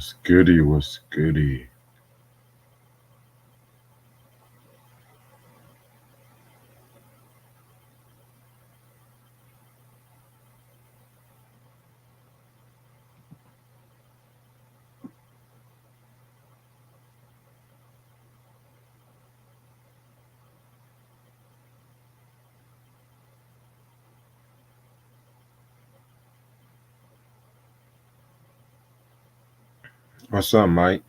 What's goody? What's goody? What's up, Mike?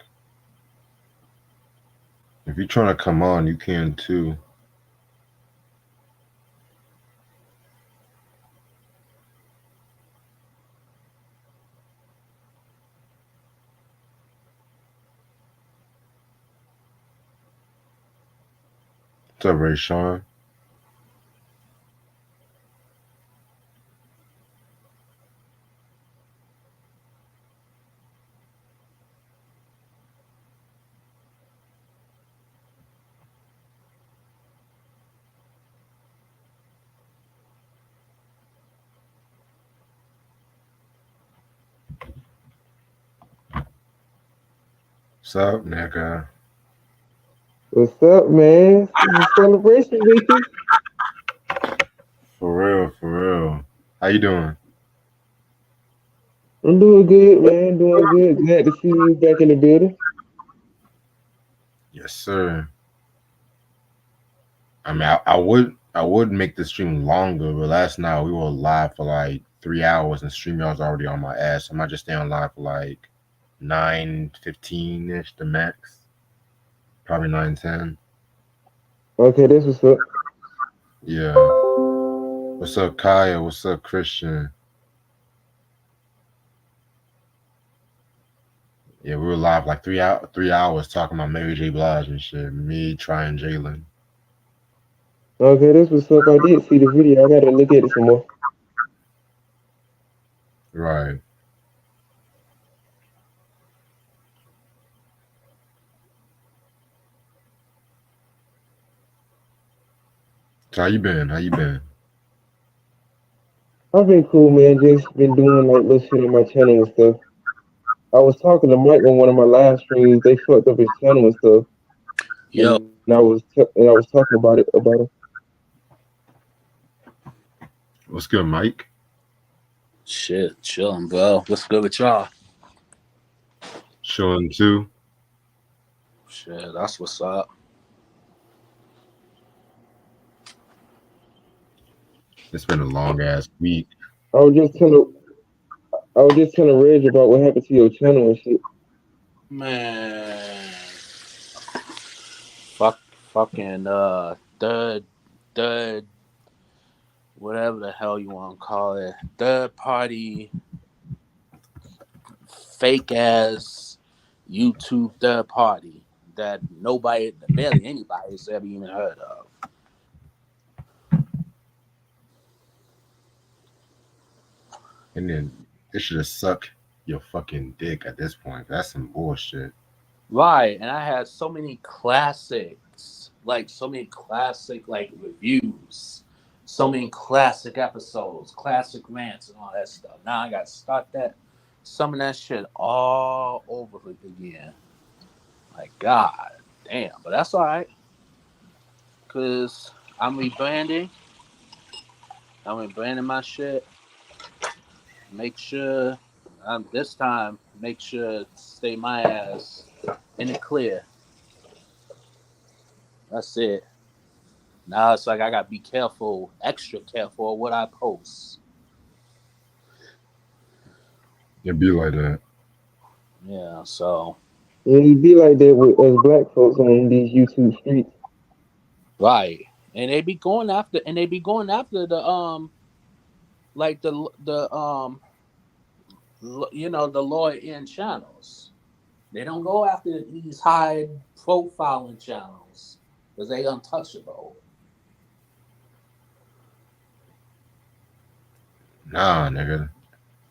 If you're trying to come on, you can too. What's up, Ray Sean? What's up, nigga? What's up, man? It's a celebration weekend. For real, for real. How you doing? I'm doing good, man. Doing good. Glad to see you back in the building. Yes, sir. I mean, I would make the stream longer, but last night we were live for like 3 hours and StreamYard's already on my ass. I might just stay on live for like 9:15 ish, the max. Probably 9:10. Okay, that's what's up. Yeah. What's up, Kaya? What's up, Christian? Yeah, we were live like 3 hours talking about Mary J. Blige and shit. Me, trying Jalen. Okay, that's what's up. I did see the video. I gotta look at it some more. Right. So how you been? How you been? I've been cool, man. Just been doing like little shit on my channel and stuff. I was talking to Mike on one of my live streams. They fucked up his channel and stuff, Yo, and I was talking about him. What's good, Mike? shit, chilling, bro. What's good with y'all? Chilling too. Shit, that's what's up. It's been a long ass week. I was just telling, I was just telling Reg about what happened to your channel and shit. Man, fucking, third, whatever the hell you want to call it, third party, fake ass YouTube third party that barely anybody's ever even heard of. And then it should have sucked your fucking dick at this point. That's some bullshit. Right, and I had so many classics, like reviews, so many classic episodes, classic rants, and all that stuff. Now I got to start some of that shit all over again. Like, God damn, but that's all right, cause I'm rebranding. I'm rebranding my shit. Make sure this time, make sure stay my ass in the clear. That's it. Now it's like I gotta be careful, extra careful of what I post. It be like that. Yeah, so And it be like that with us black folks on these YouTube streets. right. and they be going after the like the lower end channels. They don't go after these high profiling channels because they untouchable. Nah, nigga.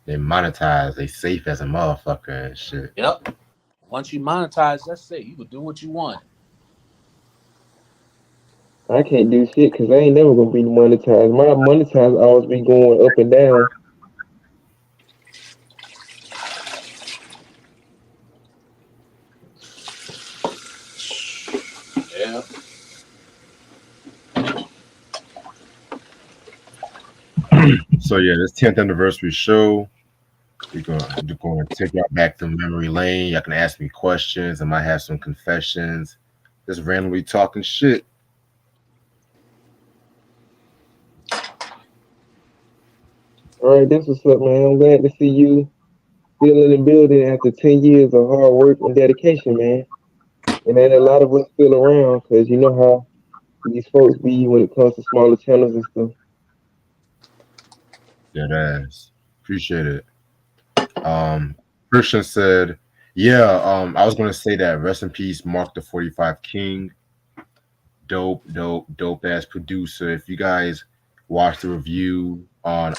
They monetize. They safe as a motherfucker and shit. Yep. Once you monetize, that's it. You can do what you want. I can't do shit because I ain't never gonna be monetized. My monetized always be going up and down. Yeah. So yeah, this 10th anniversary show, we're going to take y'all back to memory lane. Y'all can ask me questions. I might have some confessions. Just randomly talking shit. All right, that's what's up, man. I'm glad to see you still in the building after 10 years of hard work and dedication, man. And then a lot of us still around because you know how these folks be when it comes to smaller channels and stuff. Dead ass. Appreciate it. Christian said, yeah, I was gonna say that rest in peace, Mark the 45 King. Dope ass producer. If you guys watched the review on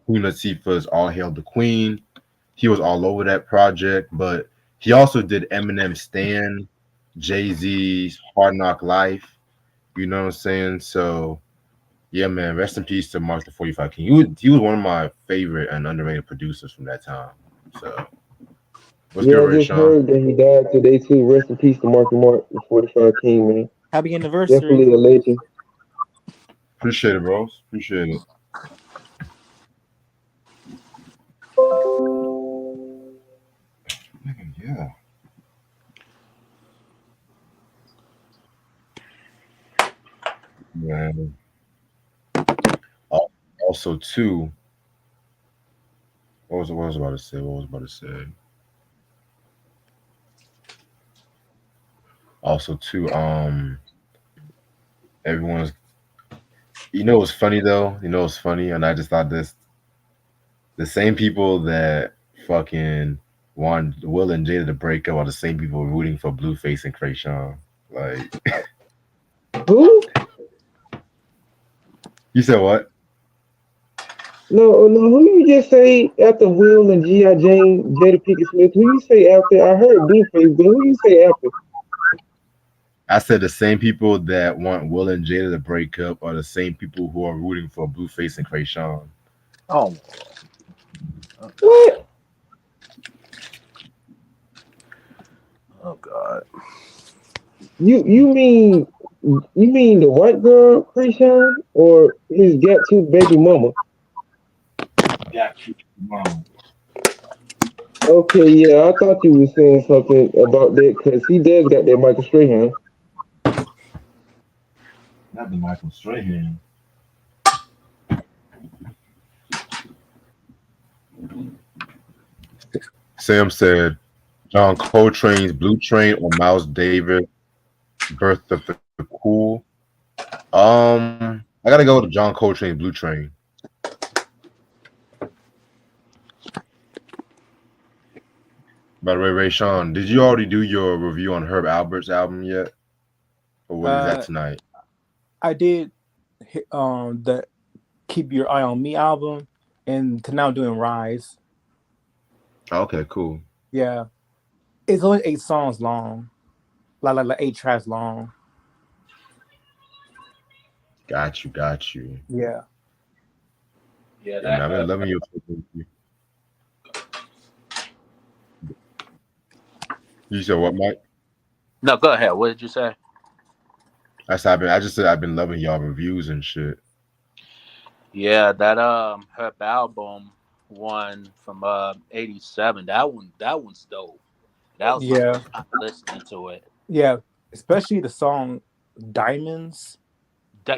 Queen Latifah's All Hail the Queen, he was all over that project, but he also did Eminem Stan, Jay-Z's Hard Knock Life. You know what I'm saying? So yeah, man, rest in peace to Mark the 45 King. He was one of my favorite and underrated producers from that time. So what's Yeah, good, I Ray just Sean? heard that he died today too. Rest in peace to Marky Mark, the 45 King, man. Happy anniversary. Definitely a legend. Appreciate it, bros. Appreciate it. Yeah. Man. Also, too, what was I about to say? Also, too, everyone's. You know what's funny though? You know what's funny, and I just thought this: the same people that fucking want Will and Jada to break up are the same people rooting for Blueface and Krayshawn. Like, Who? you said what? No, no. Who you just say after Will and G.I. Jane, Jada Pinkett Smith? Who you say after? I heard Blueface, but who you say after? I said the same people that want Will and Jada to break up are the same people who are rooting for Blueface and Krayshawn. Oh. What? Oh God. You mean the white girl, Krishan, or his Gap Tooth baby mama? Yeah, mom. Okay, yeah, I thought you were saying something about that because he does got that Michael Strahan. Not the Michael Strahan. Sam said John Coltrane's Blue Train or Miles Davis Birth of the Cool. I gotta go with John Coltrane's Blue Train. By the way, Ray Sean, did you already do your review on Herb Alpert's album yet? Or what is that tonight? I did the Keep Your Eye on Me album, and to now doing Rise. Okay, cool. Yeah, it's only 8 songs long, like 8 tracks long. Got you. Yeah. Yeah, Yeah, man, I've been loving your review. You said what, Mike? No, go ahead. What did you say? I just said I've been loving y'all reviews and shit. Yeah, that her album one from '87. That one's dope. That was my first time listening to it. Yeah, especially the song Diamonds.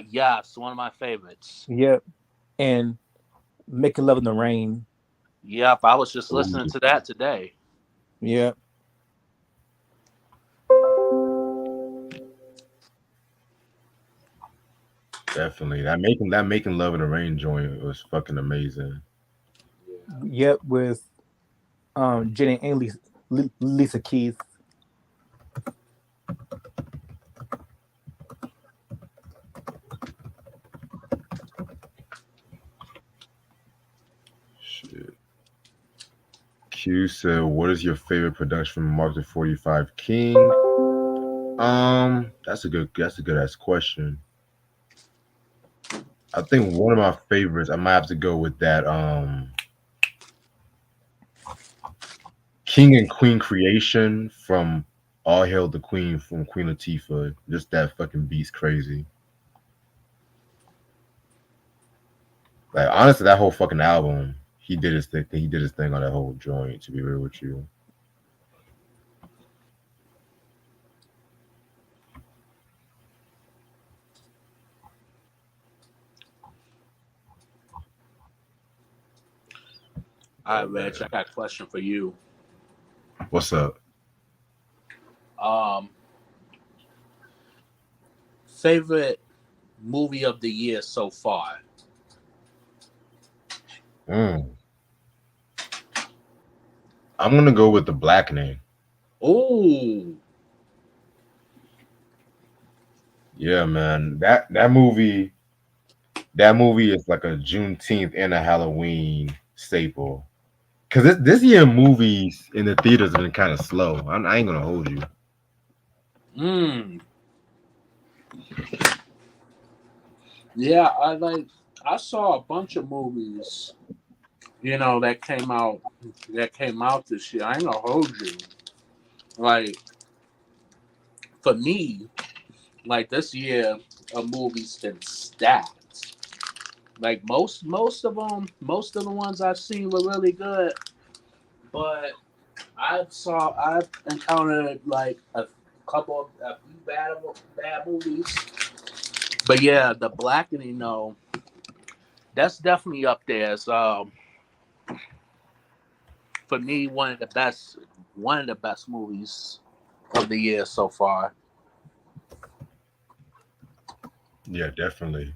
Yeah, it's one of my favorites. Yep. And Making Love in the Rain. Yep, I was just listening to that today. Yep. Definitely. That making love in the rain joint was fucking amazing. Yeah. Yep, with Jenny and Lisa Keith. Shit. Q said, "What is your favorite production from Mark the 45 King?" That's a good ass question. I think one of my favorites, I might have to go with that King and Queen creation from All Hail the Queen from Queen Latifah. Just that fucking beat's crazy. Like honestly, that whole fucking album, he did his thing. He did his thing on that whole joint. To be real with you, All oh right, Reg, I man, got a question for you. what's up? Um, favorite movie of the year so far? Mm. I'm gonna go with The Blackening. Oh, Yeah, man, that movie is like a Juneteenth and a Halloween staple. Cause this year movies in the theaters have been kind of slow. I ain't gonna hold you. mm, yeah. I saw a bunch of movies, that came out this year. I ain't gonna hold you. Like for me, like this year, a movie's been stacked. Like most of the ones I've seen were really good, but I've encountered like a few bad movies. But yeah, The Blackening, though, that's definitely up there. As for me, one of the best movies of the year so far. Yeah, definitely.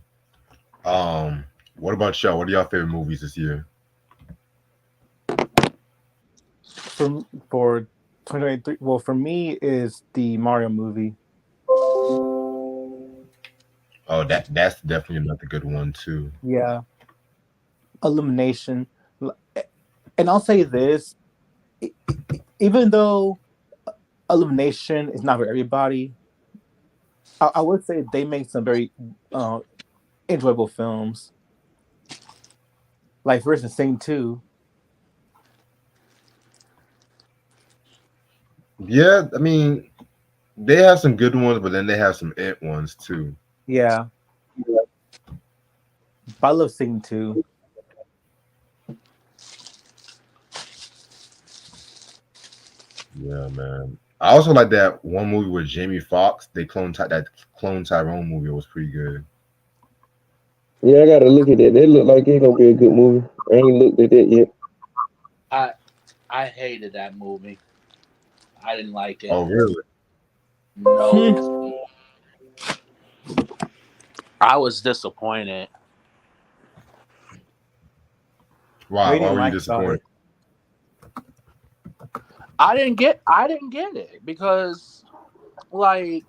Um, what about y'all? What are y'all favorite movies this year? For 2023. Well, for me is the Mario movie. Oh, that's definitely another good one too. Yeah, Illumination. And I'll say this, even though Illumination is not for everybody, I would say they make some very uh, enjoyable films. Like for instance, Sing 2. Yeah, I mean they have some good ones, but then they have some it ones too. Yeah, but I love Sing 2. Yeah, man. I also like that one movie with Jamie Foxx. That clone Tyrone movie was pretty good. Yeah, I gotta look at that. That look like it's gonna be a good movie. I ain't looked at that yet. I I hated that movie. I didn't like it. Oh, really? No, I was disappointed. Why? What you Why didn't were you like about disappointed? it? I didn't get it because like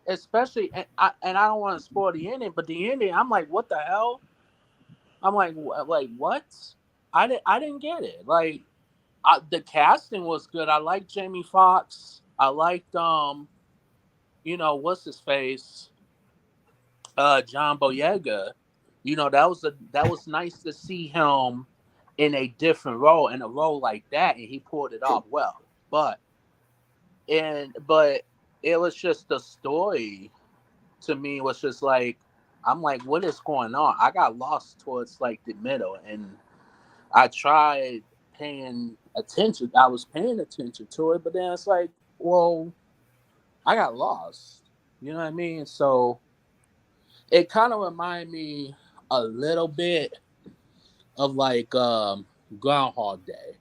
especially and I don't want to spoil the ending, but the ending I'm like, what the hell? I'm like, what? I didn't get it. Like the casting was good. I liked Jamie Foxx. I liked what's his face, John Boyega. That was nice to see him in a different role, in a role like that, and he pulled it off well. But it was just the story to me was just like, I'm like, what is going on? I got lost towards like the middle, and I tried paying attention. I was paying attention to it, but then it's like, well, I got lost. You know what I mean? So it kind of reminded me a little bit of like Groundhog Day.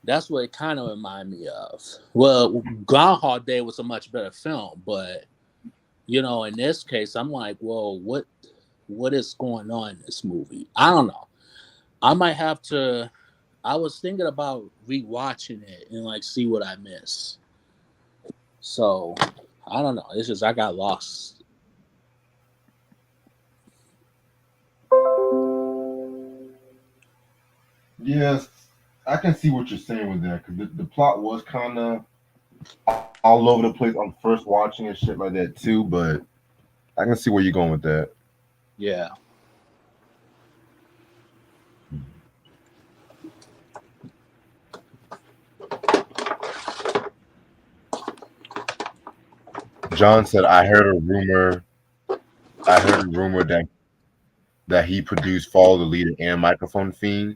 That's what it kind of reminded me of. Well, Groundhog Day was a much better film, but in this case, I'm like, well, what is going on in this movie? I don't know. I might have to. I was thinking about rewatching it and like see what I miss. So I don't know. It's just I got lost. Yes, I can see what you're saying with that because the plot was kind of all over the place on first watching and shit like that too. But I can see where you're going with that. Yeah. John said, "I heard a rumor. I heard a rumor that he produced Follow the Leader and Microphone Fiend.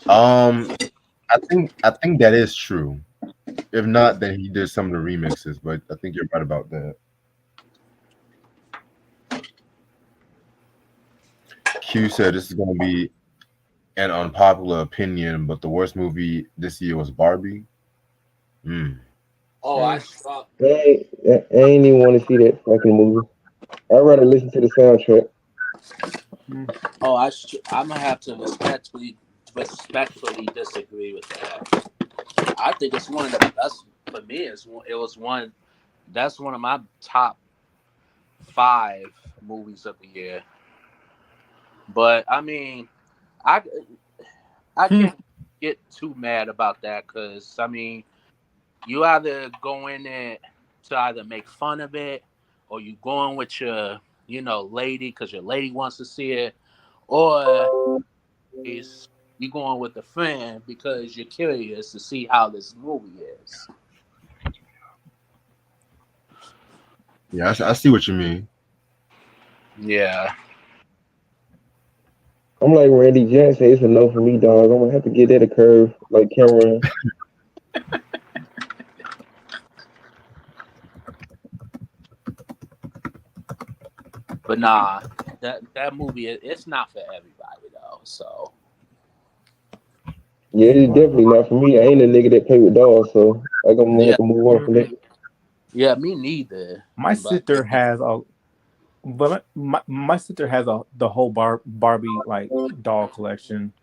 I think that is true. If not, then he did some of the remixes. But I think you're right about that." Q said this is going to be an unpopular opinion, but the worst movie this year was Barbie. Oh, I saw. I ain't even want to see that fucking movie. I'd rather listen to the soundtrack. Oh, I'm gonna have to respectfully disagree with that. I think it's one of the best for me. It was one. That's one of my top 5 movies of the year. But I mean, I can't get too mad about that because I mean, you either go in there to either make fun of it, or you going with your lady because your lady wants to see it, or is you going with a friend because you're curious to see how this movie is. Yeah, I see what you mean. Yeah. I'm like Randy Jackson. It's a no for me, dog. I'm gonna have to get that a curve like Cameron. But nah, that movie it's not for everybody though. So Yeah, it's definitely not for me. I ain't a nigga that play with dolls, so I'm gonna have yeah, to move on from that. yeah, me neither. My But sister has a, but my sister has the whole Barbie like doll collection.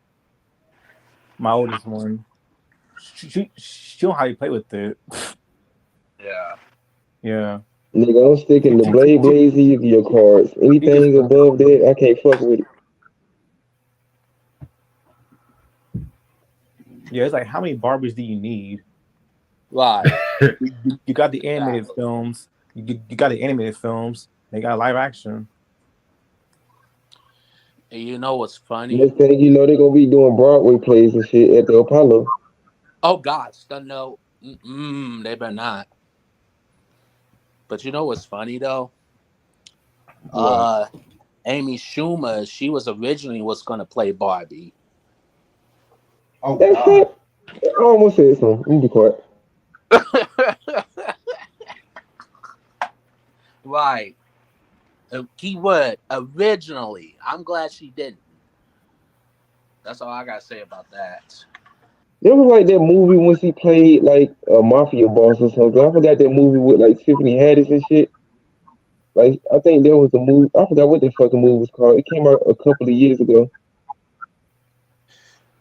My oldest one. She don't know how you play with it. yeah, Yeah. Nigga, I'm sticking to Blade Yu-Gi-Oh cards. Anything above that, I can't fuck with it. Yeah, it's like how many Barbies do you need? right. You got the animated films. You got the animated films. They got live action. And you know what's funny? Next thing you know, they're gonna be doing Broadway plays and shit at the Apollo. Oh God, no, they better not. But you know what's funny though? What? Amy Schumer, she was originally going to play Barbie. Oh That's God. it. I almost said something. Let me be quiet. Right. Keyword originally. I'm glad she didn't. That's all I gotta say about that. It was like that movie when she played like a mafia boss or something. I forgot that movie with like Tiffany Haddish and shit. Like I think there was a movie. I forgot what the fucking movie was called. It came out a couple of years ago.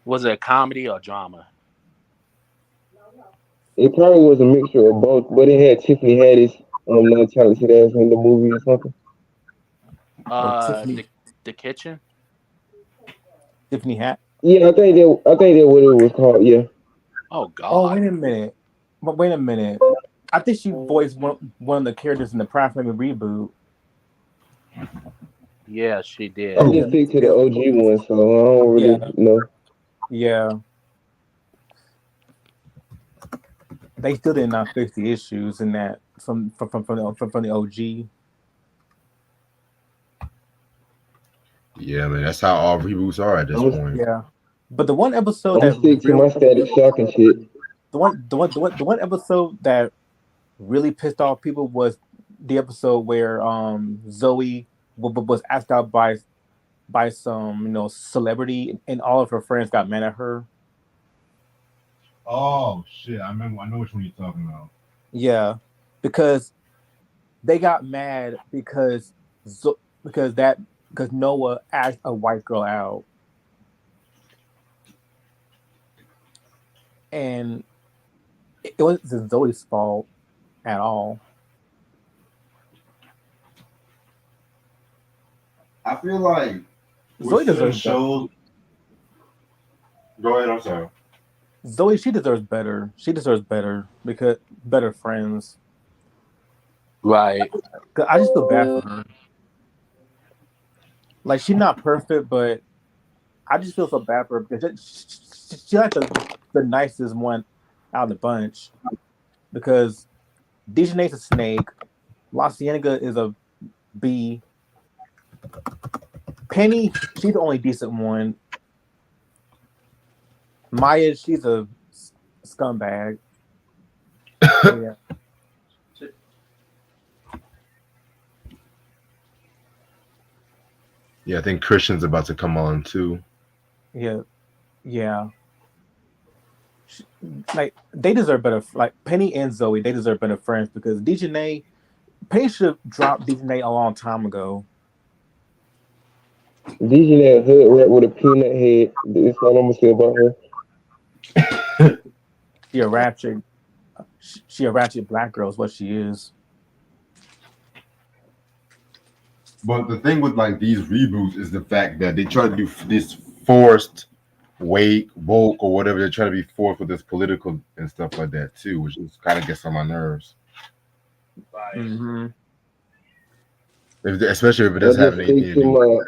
Was it a comedy or drama? It probably was a mixture of both, but it had Tiffany Haddish, no talented ass in the movie or something. Tiffany The Kitchen. Tiffany hat. Yeah, I think that what it was called. Yeah. Oh God. Oh wait a minute. But wait a minute. I think she voiced one of the characters in the Proud Family reboot. Yeah, she did. I just stick to the OG one, so I don't really know. Yeah. They still did not fix the issues in that from the OG. Yeah, man, that's how all reboots are at this point. Yeah, but the one episode I'm that stick to my Static Shock and shit. The one episode that really pissed off people was the episode where Zoe was asked out by some celebrity and all of her friends got mad at her. Oh shit! I know which one you're talking about. Yeah, because they got mad because Noah asked a white girl out, and it wasn't Zoe's fault at all. I feel like Zoe deserves shows. Go ahead. I'm sorry. Zoe, she deserves better. She deserves better because better friends. Right. 'Cause I just feel bad for her. Like she's not perfect, but I just feel so bad for her because she's like the nicest one out of the bunch. Because Dejanay's a snake, La Cienega is a B. Penny, she's the only decent one. Maya, she's a scumbag. Yeah. Yeah, I think Christian's about to come on too. Yeah. Like they deserve better. Like Penny and Zoe, they deserve better friends because Penny should have dropped Dejanay a long time ago. DJ that hood rat with a peanut head. That's all I'm gonna say about her. She a ratchet. She a ratchet black girl is what she is. But the thing with like these reboots is the fact that they try to do this forced woke or whatever. They try to be forced with this political and stuff like that too, which just kind of gets on my nerves. Right. Mm-hmm. Especially if it doesn't have anything to do.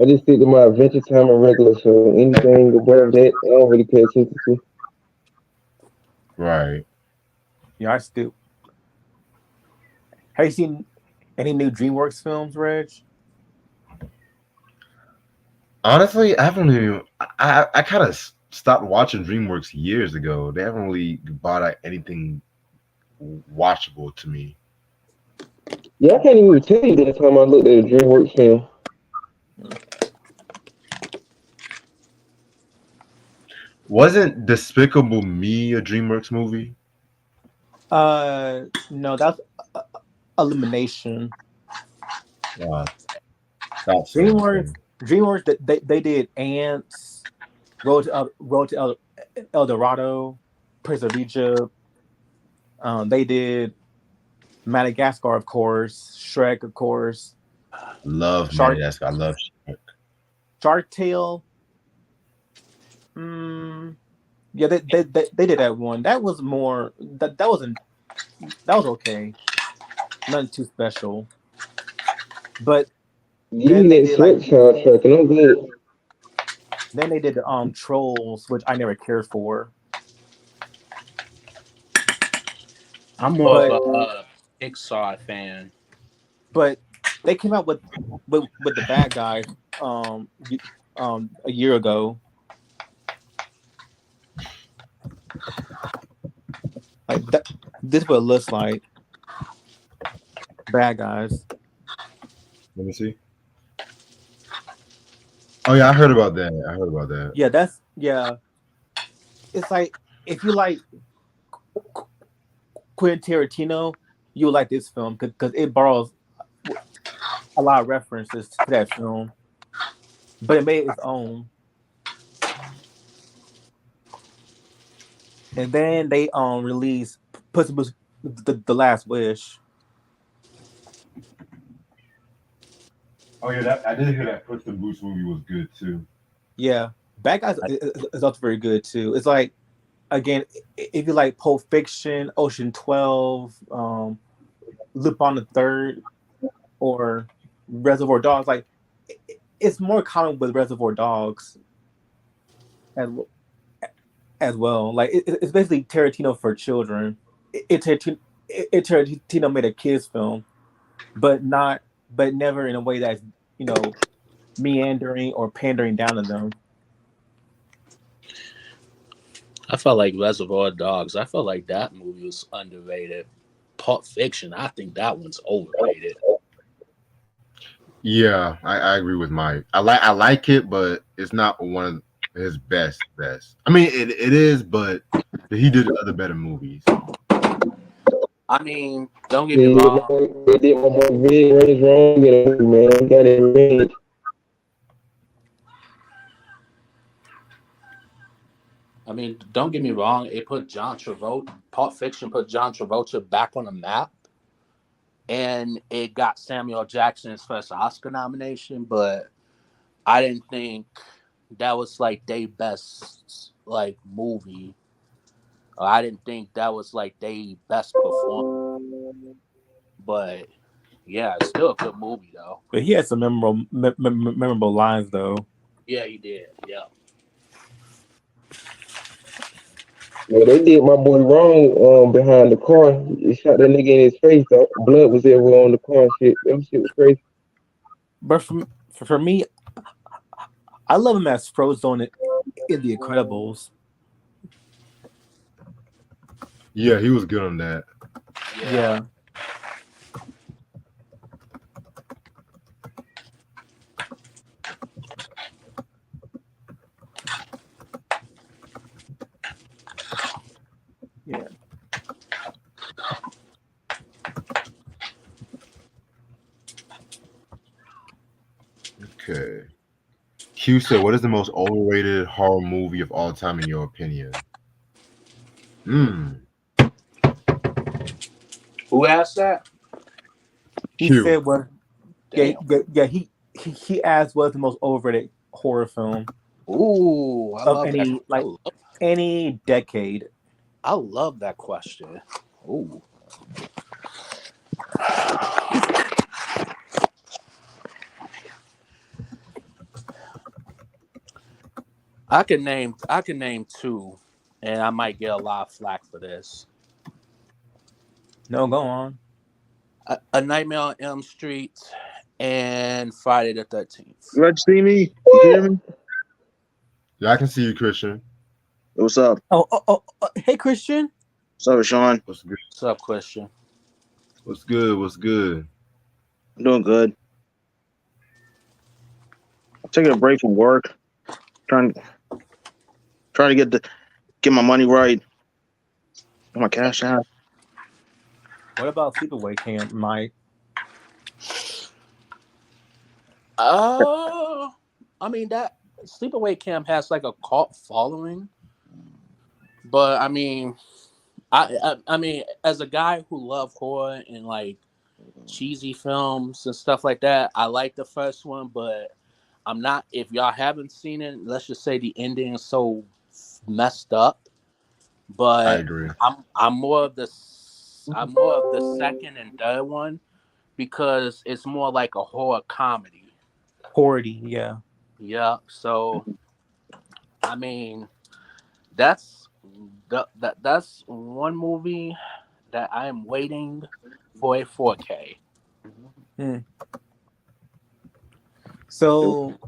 I just stick to my Adventure Time and regular show. Anything above that, I don't really pay attention to. Right. Yeah, I still. Have you seen any new DreamWorks films, Reg? Honestly, I haven't even. I kind of stopped watching DreamWorks years ago. They haven't really brought out anything watchable to me. Yeah, I can't even tell you that time I looked at a DreamWorks film. Wasn't Despicable Me a DreamWorks movie? No, that's Illumination. DreamWorks, they did Ants, Road to El Dorado, Prince of Egypt. They did Madagascar, of course, Shrek, of course. Love Madagascar. I love Shrek. Shark Tale. Yeah, they did that one. That was more that was okay. Nothing too special. But then they did soundtrack, and I'm good. Then they did the Trolls, which I never cared for. I'm more of a Pixar fan. But they came out with the bad guys a year ago. Like that, this is what it looks like. Bad guys. Let me see. Oh yeah, I heard about that. Yeah, it's like if you like Quentin Tarantino, you'll like this film because it borrows a lot of references to that film, but it made its own. And then they released Puss in Boots: The Last Wish. Oh yeah, I did hear that Puss in Boots movie was good too. Yeah, Bad Guys is also very good too. It's like, again, if you like Pulp Fiction, Ocean 12, Lupin the Third, or Reservoir Dogs, like it's more common with Reservoir Dogs as well. Like it's basically Tarantino for children. Tarantino made a kids film, but never in a way that's meandering or pandering down to them. I felt like Reservoir Dogs. I felt like that movie was underrated. Pulp Fiction, I think that one's overrated. Yeah, I agree with Mike. I like it, but it's not one of his best. I mean, it is, but he did other better movies. I mean, don't get me See, wrong. they did my boy Red Range wrong in a movie, man. He got it revenge. I mean, don't get me wrong. It put John Travolta. Pulp Fiction put John Travolta back on the map, and it got Samuel Jackson's first Oscar nomination. But I didn't think that was like their best like movie. I didn't think that was like their best performance. But yeah, it's still a good movie though. But he had some memorable lines though. Yeah, he did. Yeah. Yeah, they did my boy wrong behind the car. They shot that nigga in his face. Though. Blood was everywhere on the car and shit. That shit was crazy. But for me, I love him as Frozone in The Incredibles. Yeah, he was good on that. Yeah. Yeah. Okay. Q said, "What is the most overrated horror movie of all time in your opinion?" Who asked that? He Q. said what? Damn. Yeah. He asked what's the most overrated horror film Ooh, I of love any that. any decade. I love that question. Ooh. I can name two, and I might get a lot of flack for this. No, go on. A Nightmare on Elm Street and Friday the 13th. You ready to see me? You can hear me? Yeah, I can see you, Christian. What's up? Hey Christian. What's up, Sean? What's good? What's up, Christian? What's good? What's good? I'm doing good. I'm taking a break from work. Trying to get my money right. Get my cash out. What about Sleepaway Camp, Mike? I mean that Sleepaway Camp has like a cult following, but I mean, I mean, as a guy who love horror and like cheesy films and stuff like that, I like the first one, but I'm not. If y'all haven't seen it, let's just say the ending is so messed up. I But agree. I'm more of the second and third one because it's more like a horror comedy. Hordy, yeah. Yeah. So I mean, that's that's one movie that I am waiting for a 4K. So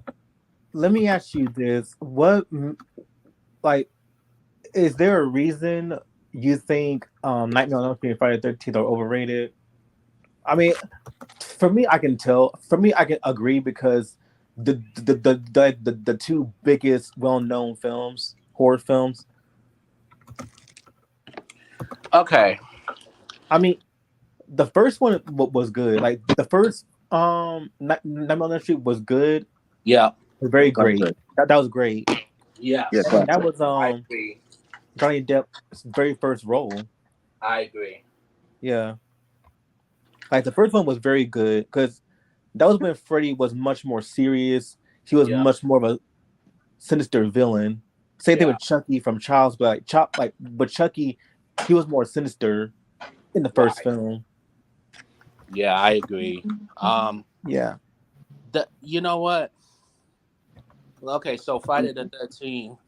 let me ask you this: what, like, is there a reason you think Nightmare on Elm Street and Friday the 13th are overrated? I mean, for me, I can tell. For me, I can agree because the two biggest well-known films, horror films. Okay. I mean, the first one was good. Like the first Nightmare on Elm Street was good. Yeah. Very great. That was great. Yeah. Yeah, That was I agree. Johnny Depp's very first role. I agree. Yeah. Like the first one was very good because that was when Freddy was much more serious. He was much more of a sinister villain. Same thing with Chucky from Child's Play. But Chucky, he was more sinister in the first film. Yeah, I agree. Yeah. You know what? Okay, so Friday the 13th.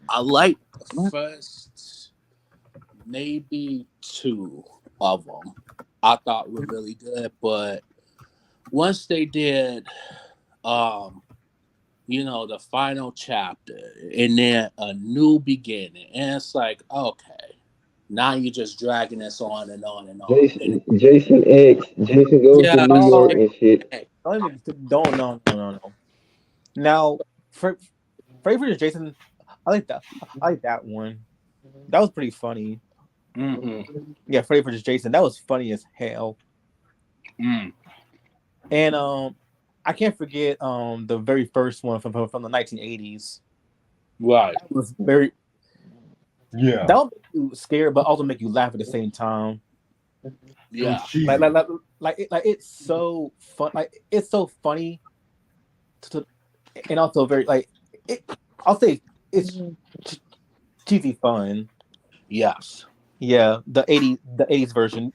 I like the first maybe two of them. I thought were really good, but once they did, the final chapter and then a new beginning, and it's like, okay, now you're just dragging this on and on and on. Jason X. Jason goes to New York and shit. No. Now, favorite is Jason. I like that. I like that one. That was pretty funny. Yeah, Freddy vs. Jason. That was funny as hell. Mm. And I can't forget the very first one from the 1980s. Right. It was very Yeah. that would make you scared, but also make you laugh at the same time. Yeah. It's so fun. Like it's so funny, and also very I'll say it's cheesy fun. Yes. Yeah, the 80s version.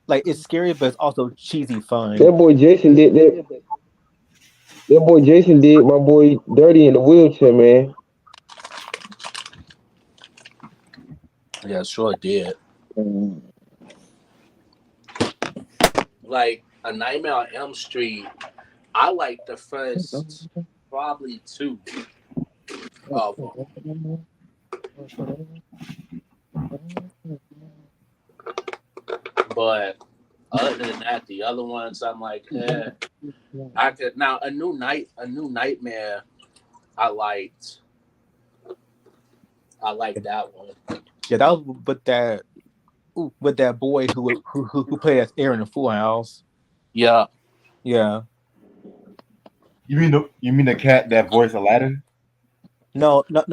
Like it's scary, but it's also cheesy fun. That boy Jason did that. That boy Jason did my boy dirty in the wheelchair, man. Yeah, sure did. Mm. Like A Nightmare on Elm Street, I like the first probably two of them. But other than that, the other ones I'm like, I could now a new nightmare. I liked that one. Yeah, that was with that boy who played as Aaron in Full House. Yeah. Yeah. You mean the cat that voiced Aladdin? No, the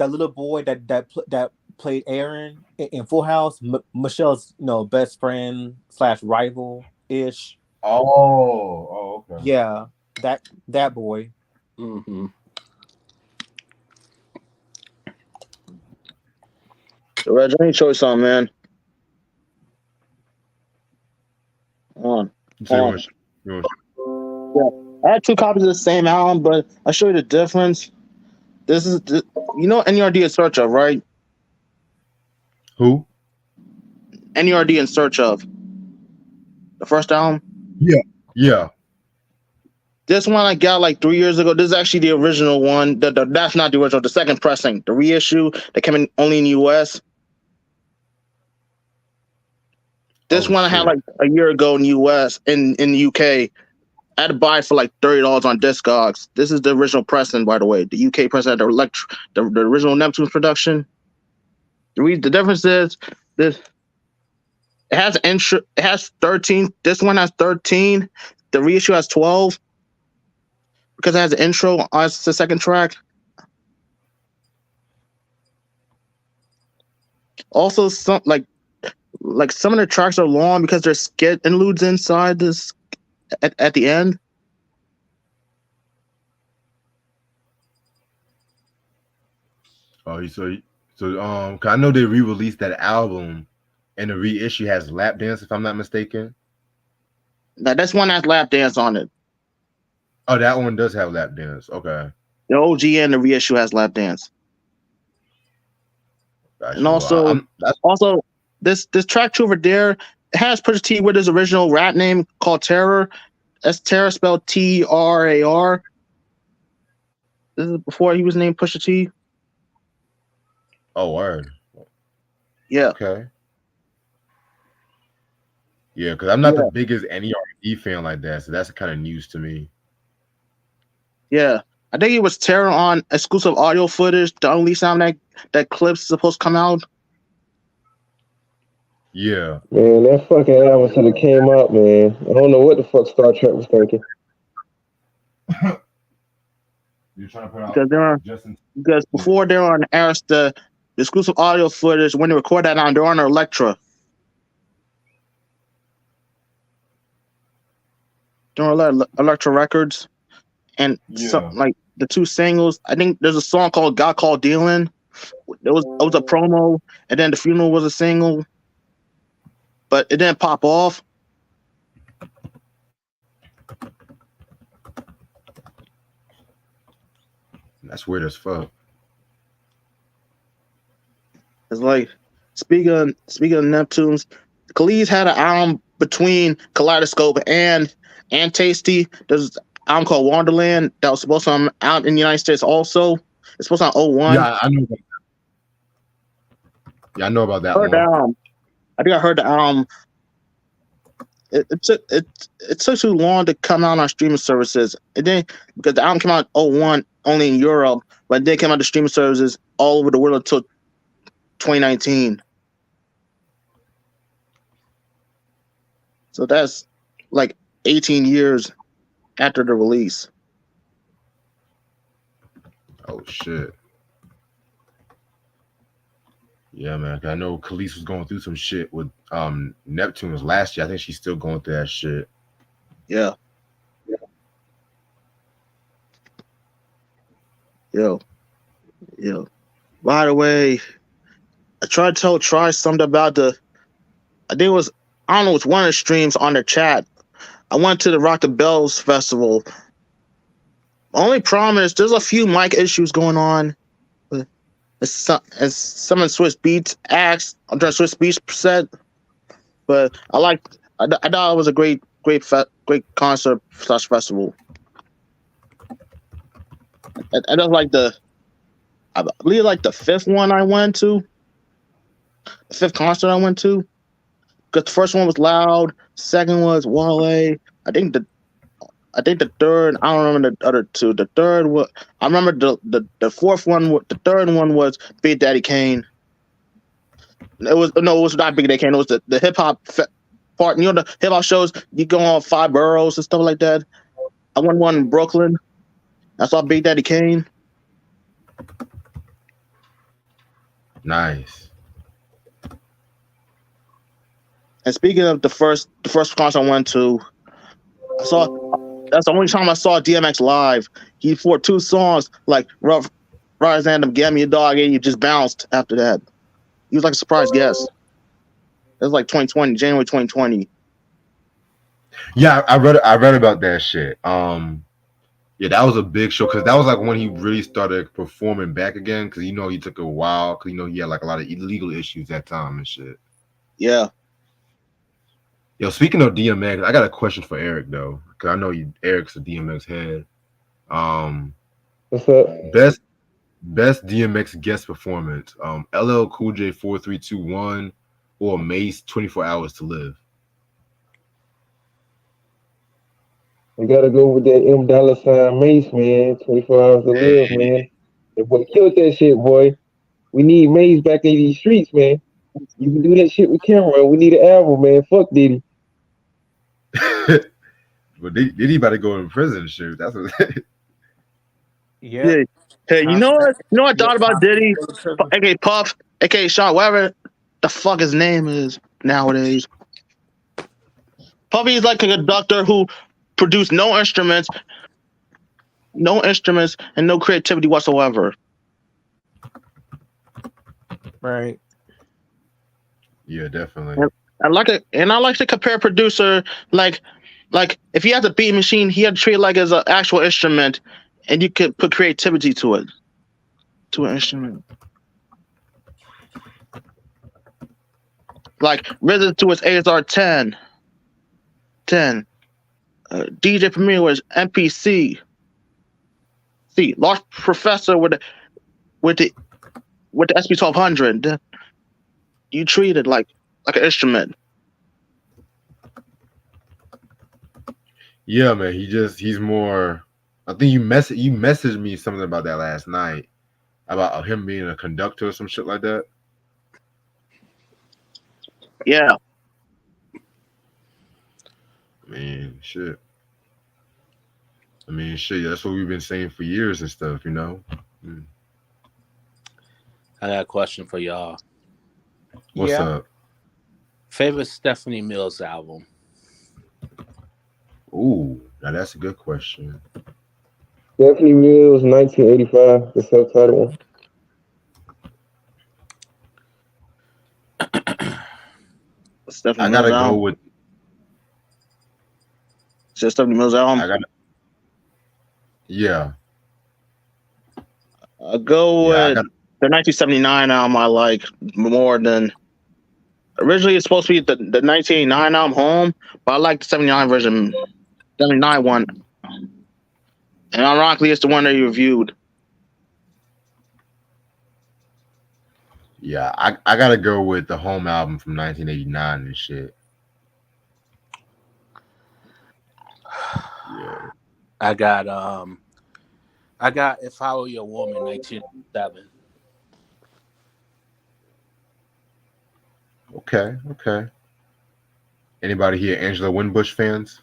little boy that played Aaron in Full House, Michelle's best friend / rival ish. Oh, okay. Yeah, that boy. Mm-hmm. So, Reg, I need to show you something, man. Hold on. I had two copies of the same album, but I'll show you the difference. This is, NERD in Search of, right? Who? NERD in Search of. The first album? Yeah. This one I got like 3 years ago. This is actually the original one. That's not the original. The second pressing. The reissue that came in only in the US. This one I had like a year ago in the US, in the UK. I had to buy it for like $30 on Discogs. This is the original pressing, by the way. The UK pressing, the original Neptune's production. The difference is this. It has intro. It has 13. This one has 13. The reissue has 12 because it has an intro as the second track. Also, some like some of the tracks are long because there's skit interludes inside this at the end. Oh, so I know they re-released that album, and the reissue has Lap Dance, if I'm not mistaken. Now this one has Lap Dance on it. Oh, that one does have Lap Dance. Okay. The OG and the reissue has Lap Dance. Gotcha. And also this track two over there, it has Pusha T with his original rap name called Terror. That's Terror spelled TRAR. This is before he was named Pusha T. Oh, word. Yeah. Okay. Yeah, because I'm not the biggest NERD fan like that, so that's kind of news to me. Yeah. I think it was Terror on exclusive audio footage, the only sound that clip's supposed to come out. Yeah. Man, that fucking album should have came out, man. I don't know what the fuck Star Trek was thinking. You're trying to put out because before they're on Aris, the exclusive audio footage, when they record that on, they're on Elektra. They're on Elektra Records. And some, like the two singles, I think there's a song called "God Called Dylan." It was a promo, and then "The Funeral" was a single, but it didn't pop off. That's weird as fuck. It's like speaking of Neptunes, Khalees had an album between Kaleidoscope and Tasty. There's an album called Wonderland that was supposed to come out in the United States also. It's supposed to come out 01. Yeah, I know about that. Yeah, I know about that one. I think I heard the album. It took too long to come out on streaming services. It didn't, because the album came out 01 only in Europe, but it did come out to streaming services all over the world until 2019. So that's like 18 years after the release. Oh shit. Yeah, man. 'Cause I know Khalees was going through some shit with Neptune was last year. I think she's still going through that shit. Yeah. Yo. By the way, I tried to try something about I think it was, I don't know, it's one of the streams on the chat. I went to the Rock the Bells festival. Only problem is there's a few mic issues going on. As some of Swiss Beats acts, Swiss Beats said, but I thought it was a great concert / festival. I don't like I believe like the fifth one I went to, the fifth concert I went to, because the first one was loud, second was Wale. I think the third, I don't remember the other two. The third was, I remember the fourth one. The third one was Big Daddy Kane. It was not Big Daddy Kane. It was the hip hop part. You know, the hip hop shows, you go on 5 boroughs and stuff like that. I went one in Brooklyn. I saw Big Daddy Kane. Nice. And speaking of the first concert I went to, that's the only time I saw DMX live. He performed 2 songs, like Rise Anthem, Get Me a Dog, and he just bounced after that. He was like a surprise guest. It was like January 2020. Yeah, I read about that shit. Yeah, that was a big show because that was like when he really started performing back again. Because he took a while. Because he had like a lot of illegal issues that time and shit. Yeah. Yo, speaking of DMX, I got a question for Eric though, because I know Eric's a DMX head. What's up? Best DMX guest performance. LL Cool J 4321 or Mace 24 Hours to Live. We gotta go with that $M Mace, man. 24 Hours to Live, man. The boy killed that shit, boy. We need Mace back in these streets, man. You can do that shit with Cameron. We need an album, man. Fuck Diddy. But Diddy about to go in prison, shoot. That's what. Yeah. Hey, you know what? You know what I thought about Diddy? aka Puff, aka Sean, whatever the fuck his name is nowadays. Puffy is like a conductor who produced no instruments and no creativity whatsoever. Right. Yeah, definitely. I like to compare producer like if he has a beat machine, he had to treat it like as an actual instrument, and you could put creativity to it, to an instrument. Like RZA to his ASR 10. DJ Premier was MPC. See, Lost Professor with the SP1200. You treat it like an instrument. Yeah, man. He's more. I think you messaged me something about that last night about him being a conductor or some shit like that. Yeah. I mean, shit. That's what we've been saying for years and stuff, Mm. I got a question for y'all. What's up? Favorite Stephanie Mills album? Ooh, now that's a good question. Stephanie Mills, 1985, the subtitle one. Stephanie I gotta Mills go album. with. Just Stephanie Mills album. Yeah. I'll go with the 1979 album. I like more than. Originally, it's supposed to be the 1989 album, Home, but I like the 79 version, 79 one. And ironically, it's the one that you reviewed. Yeah, I gotta go with the Home album from 1989 and shit. Yeah. I got If I Were Your Woman, 1987. Okay, okay. Anybody here Angela Winbush fans?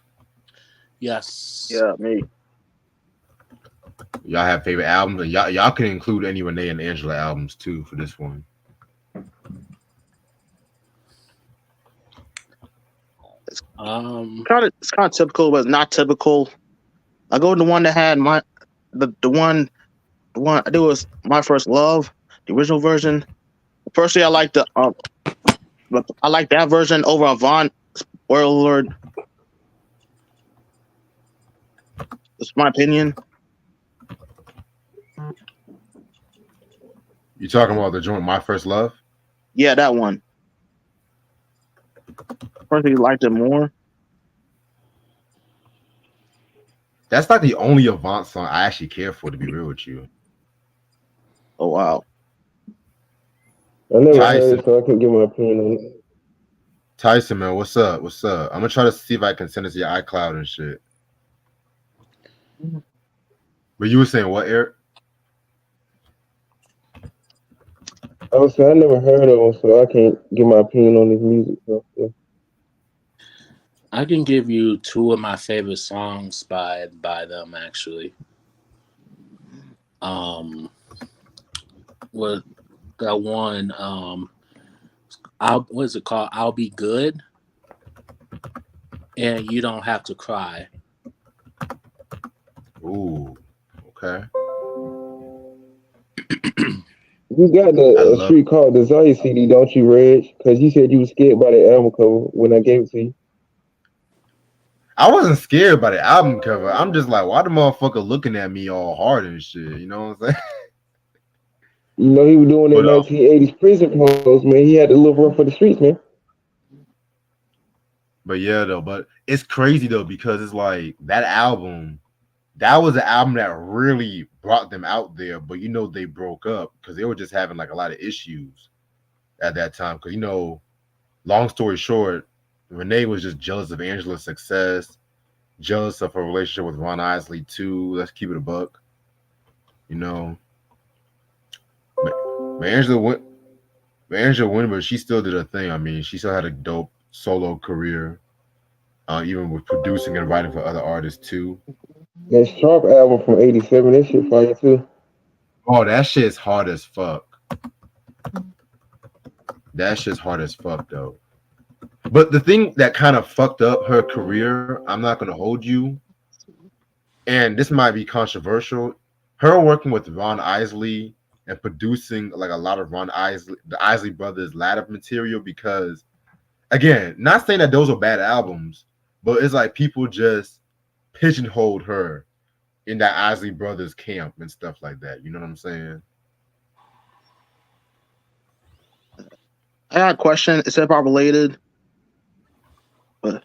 Yes. Yeah, me. Y'all have favorite albums? And y'all can include any Renee and Angela albums too for this one. It's kind of typical, but not typical. I go with the one that had the one I think it was My First Love, the original version. Personally, I like that version over Avant. Spoiler alert. It's my opinion. You talking about the joint My First Love? Yeah, that one. Personally, liked it more. That's not the only Avant song I actually care for, to be real with you. Oh wow. I never Tyson. heard it, so I can't give my opinion on it. Tyson, man, what's up? What's up? I'm gonna try to see if I can send it to your iCloud and shit. But you were saying what, Eric? I was saying I never heard of him, so I can't give my opinion on his music. So, yeah. I can give you two of my favorite songs by them actually. With that one, what is it called? I'll Be Good, and You Don't Have to Cry. Ooh, okay. You got the street called Desire CD, don't you, Reg? Because you said you was scared by the album cover when I gave it to you. I wasn't scared by the album cover. I'm just like, why the motherfucker looking at me all hard and shit? You know what I'm saying? You know, he was doing that 1980s prison pose, man. He had to look rough for the streets, man. But yeah, though, but it's crazy though, because it's like that album, that was an album that really brought them out there, but you know, they broke up because they were just having like a lot of issues at that time. Because, you know, long story short, Renee was just jealous of Angela's success, jealous of her relationship with Ron Isley too. Let's keep it a buck, you know. But Angela Winbush, she still did her thing. I mean, she still had a dope solo career, even with producing and writing for other artists too. That Sharp album from '87, that shit fire too. Oh, that shit's hard as fuck. That shit's hard as fuck though. But the thing that kind of fucked up her career, I'm not gonna hold you, and this might be controversial, her working with Ron Isley and producing like a lot of the Isley brothers ladder material, because again, not saying that those are bad albums, but it's like people just pigeonholed her in that Isley brothers camp and stuff like that. You know what I'm saying? I got a question. It's hip hop related. But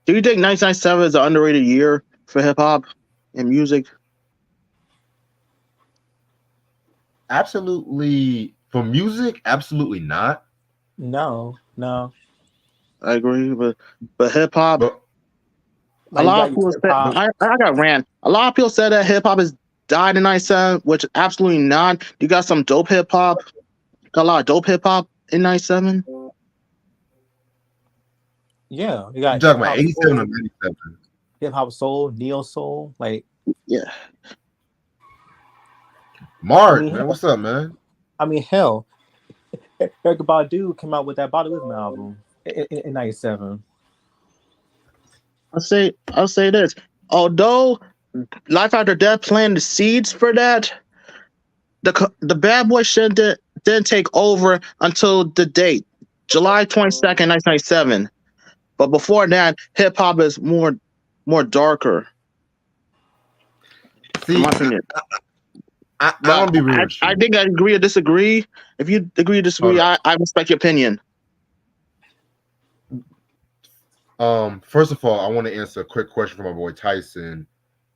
do you think 1997 is an underrated year for hip hop and music? Absolutely. For music, absolutely not. No. I agree, but hip hop. A lot of people said I got rant. A lot of people said that hip hop has died in '97, which absolutely not. You got some dope hip hop. Got a lot of dope hip hop in '97. Yeah, you got talking about 87 or 97. Hip hop soul, neo soul, like yeah. Mark, man, what's up, man? I mean, hell, Erykah Badu came out with that Bodyism album in '97. I'll say this. Although Life After Death planted the seeds for that, the Bad Boy shit didn't take over until the date, July 22nd, 1997. But before that, hip hop is more darker. See, I don't be rude. I think I agree or disagree. If you agree or disagree, I respect your opinion. First of all, I want to answer a quick question from my boy Tyson.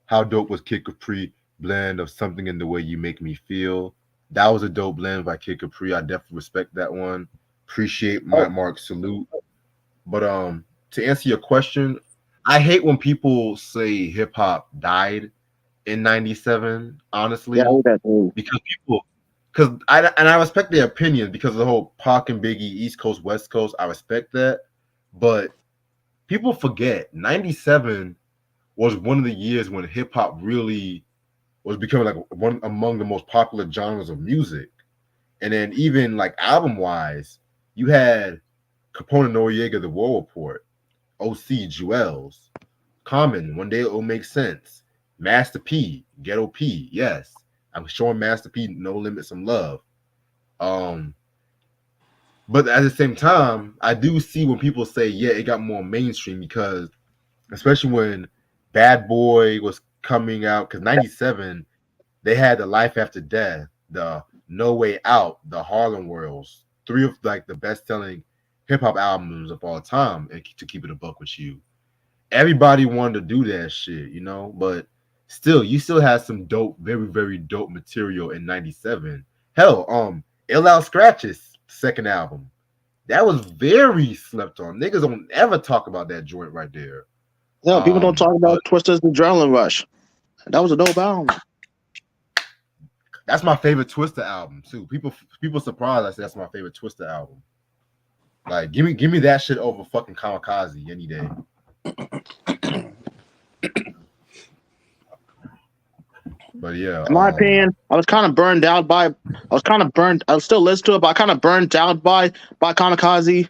How dope was Kid Capri blend of Something in the Way You Make Me Feel? That was a dope blend by Kid Capri. I definitely respect that one. Appreciate my Mark, salute. But to answer your question, I hate when people say hip hop died in '97. Honestly, yeah, because because I respect their opinion because of the whole Pac and Biggie East Coast West Coast. I respect that, but people forget 97 was one of the years when hip hop really was becoming like one among the most popular genres of music. And then even like album wise, you had Capone Noriega, The War Report, OC, Jewels, Common, One Day It'll Make Sense, Master P, Ghetto P, yes. I'm showing Master P No Limit some love. But at the same time, I do see when people say, yeah, it got more mainstream because especially when Bad Boy was coming out, because 97, they had the Life After Death, the No Way Out, the Harlem Worlds, three of like the best-selling hip-hop albums of all time, and to keep it a buck with you. Everybody wanted to do that shit, you know, but still, you still had some dope, very, very dope material in 97. Hell, Ill Out Scratches second album. That was very slept on. Niggas don't ever talk about that joint right there. No, people don't talk about Twista's Adrenaline Rush. That was a dope album. That's my favorite Twista album too. People surprised I said that's my favorite Twista album. Like, give me that shit over fucking Kamikaze any day. But yeah, in my opinion, I was kind of burned out by. I was still listening to it, but I kind of burned out by Kamikaze.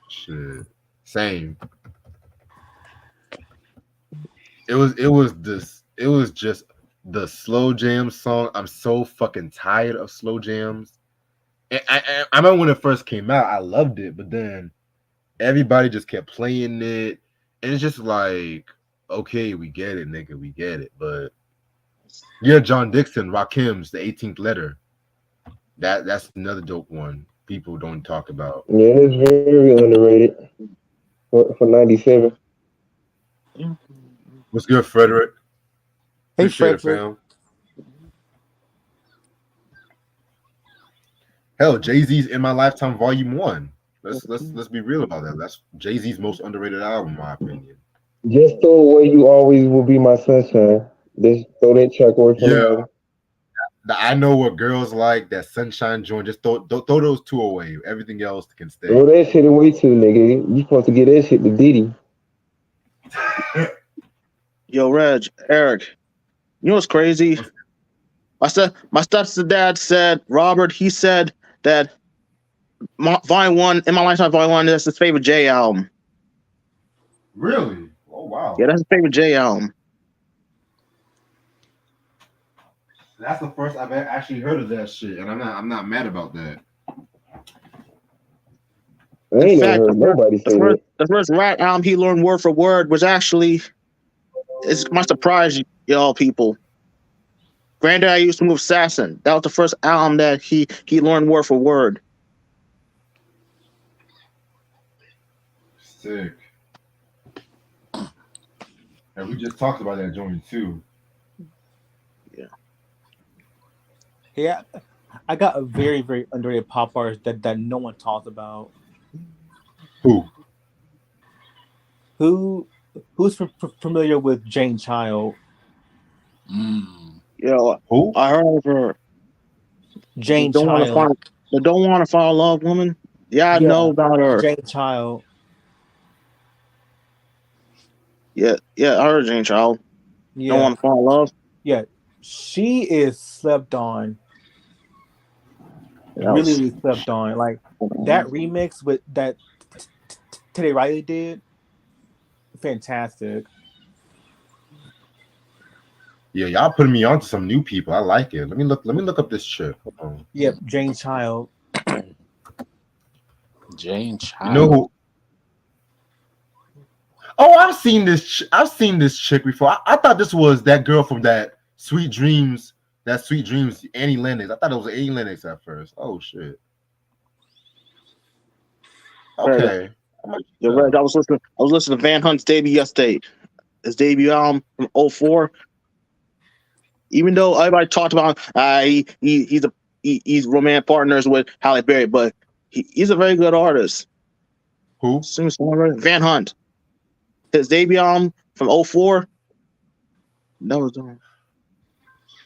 Shit, same. It was just the slow jam song. I'm so fucking tired of slow jams. And I remember when it first came out, I loved it, but then everybody just kept playing it, and it's just like, okay, we get it, nigga, we get it. But yeah, John Dixon, Rakim's The 18th Letter. That's another dope one people don't talk about. Yeah, it's very underrated for 97. What's good, Frederick? Hey, Appreciate it, Frederick. fam. Hell, Jay-Z's In My Lifetime Volume 1. Let's be real about that. That's Jay-Z's most underrated album, in my opinion. Just throw away You Always Will Be My Sunshine. Just throw that track away from the album. I Know What Girls Like, that Sunshine joint. Just throw those two away. Everything else can stay. Throw that shit away too, nigga. You supposed to get that shit to Diddy. Yo, Reg, Eric, you know what's crazy? My stepdad said, Robert, he said that Volume 1, In My Lifetime Volume 1, that's his favorite Jay album. Really? Oh, wow. Yeah, that's his favorite Jay album. That's the first I've actually heard of that shit, and I'm not mad about that. I ain't never heard nobody say that. The first rap album he learned word for word was actually, it might surprise y'all people. Granddad Used to Move Assassin. That was the first album that he learned word for word. Sick. And we just talked about that joint too. Yeah, I got a very, very underrated pop artist that no one talks about. Who's familiar with Jane Child? Yo, who? I heard of her. Jane Don't Child. Don't Want to Fall in Love woman. Yeah, I know about her. Jane Child. Yeah, I heard Jane Child. Yeah. Don't Want to Fall in Love. Yeah, she is slept on. Really slept on. Like that remix with that Teddy Riley did. Fantastic. Yeah, y'all putting me on to some new people. I like it. Let me look up this chick. Yep, Jane Child. Jane Child. You know who? Oh, I've seen this chick before. I thought this was that girl from that Sweet Dreams, Annie Lennox. I thought it was Annie Lennox at first. Oh shit. Okay. Yo, Reg, I was listening to Van Hunt's debut yesterday. His debut album from 2004. Even though everybody talked about he's romantic partners with Halle Berry, but he's a very good artist. Who? Singer-songwriter Van Hunt. His debut album from 2004. That was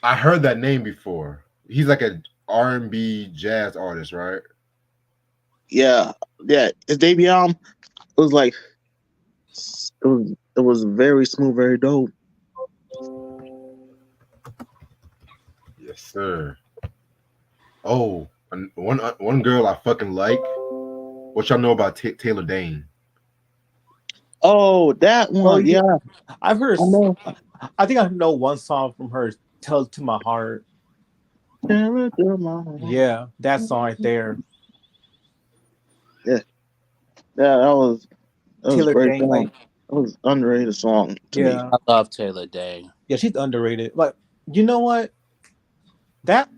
I heard that name before. He's like a R&B jazz artist, right? Yeah. His debut album was like it was very smooth, very dope. Yes, sir. Oh, one girl I fucking like. What y'all know about Taylor Dane? Oh, that one. Oh Yeah. I've heard. I know. I think I know one song from her. "Tell It to My Heart." Yeah, that song right there. Yeah, that was Taylor great Dane, like, song. It was underrated song to me. yeah, I love Taylor Day. yeah, she's underrated. Like, you know what? That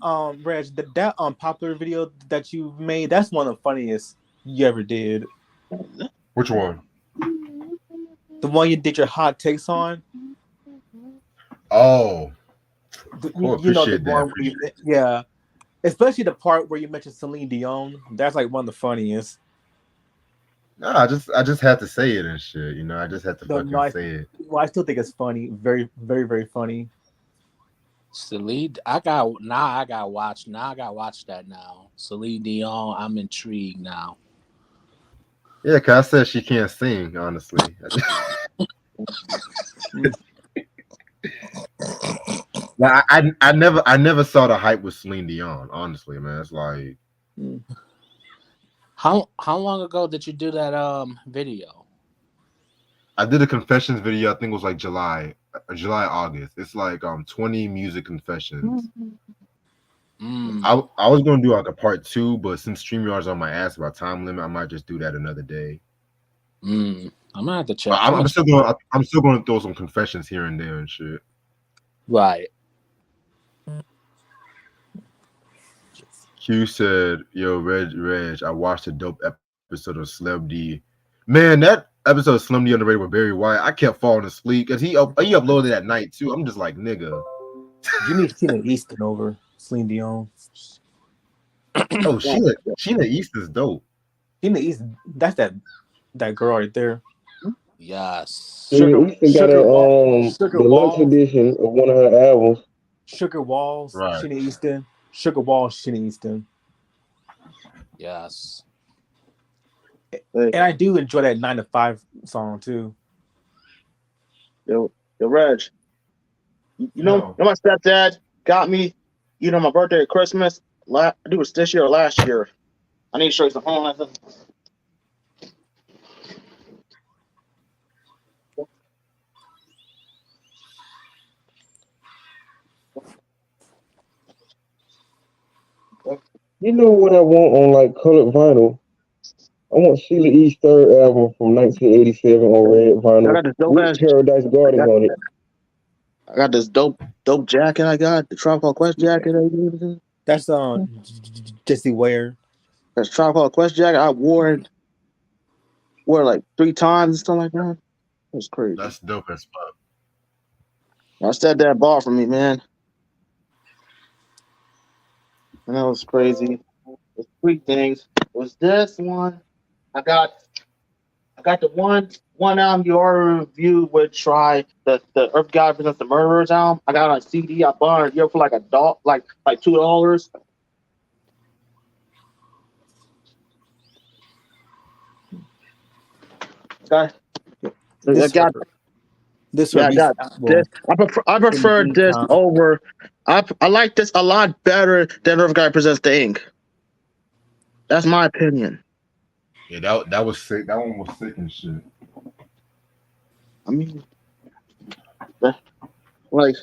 Reg, that popular video that you made, that's one of the funniest you ever did. Which one? The one you did your hot takes on. Oh, cool. You know, the Appreciate one that. where yeah, especially the part where you mentioned Celine Dion. That's like one of the funniest. No, I just had to say it and shit. You know, I just had to fucking say it. Well, I still think it's funny. Very, very, very funny. Celine, I gotta watch that now. Celine Dion, I'm intrigued now. Yeah, cause I said she can't sing. Honestly, like, I never saw the hype with Celine Dion. Honestly, man, it's like How long ago did you do that video? I did a confessions video. I think it was like July, August. It's like 20 music confessions. I was gonna do like a part 2, but since StreamYard's on my ass about time limit, I might just do that another day. I'm gonna have to check. I'm still gonna throw some confessions here and there and shit. Right. Q said, "Yo, Reg, I watched a dope episode of Celeb D. Man, that episode of Slim D Underrated with Barry White, I kept falling asleep because he uploaded at night too. I'm just like, nigga. You need Sheena Easton over Celine Dion. Oh, Sheena East is dope. Sheena Easton, that's that girl right there. Yes. Sheena Easton got Sugar the Lux Walls. edition of one of her albums. Sugar Walls, Right. Sheena Easton. Sugar Walls, Sheena Easton. Yes. And I do enjoy that 9 to 5 song too. Yo, Reg. You know my stepdad got me, my birthday at Christmas. I think it was this year or last year. I need to show you some home. You know what I want on like colored vinyl? I want Sheila East's third album from 1987 on red vinyl with Paradise Garden on it. I got this dope jacket. I got the Tribe Called Quest jacket. That's Jesse Ware. That's Tribe Called Quest jacket. I wore it like 3 times and stuff like that. It was crazy. That's dope as fuck. I said that ball for me, man. And that was crazy. There's 3 things. It was this one. I got the one album you already reviewed with Try, the Earth God Presents the Murderers album. I got it on CD. I bought it for like $1, like $2. I got this. I prefer this over. I like this a lot better than Earth God Presents the Ink. That's my opinion. Yeah, that was sick. That one was sick and shit. I mean, like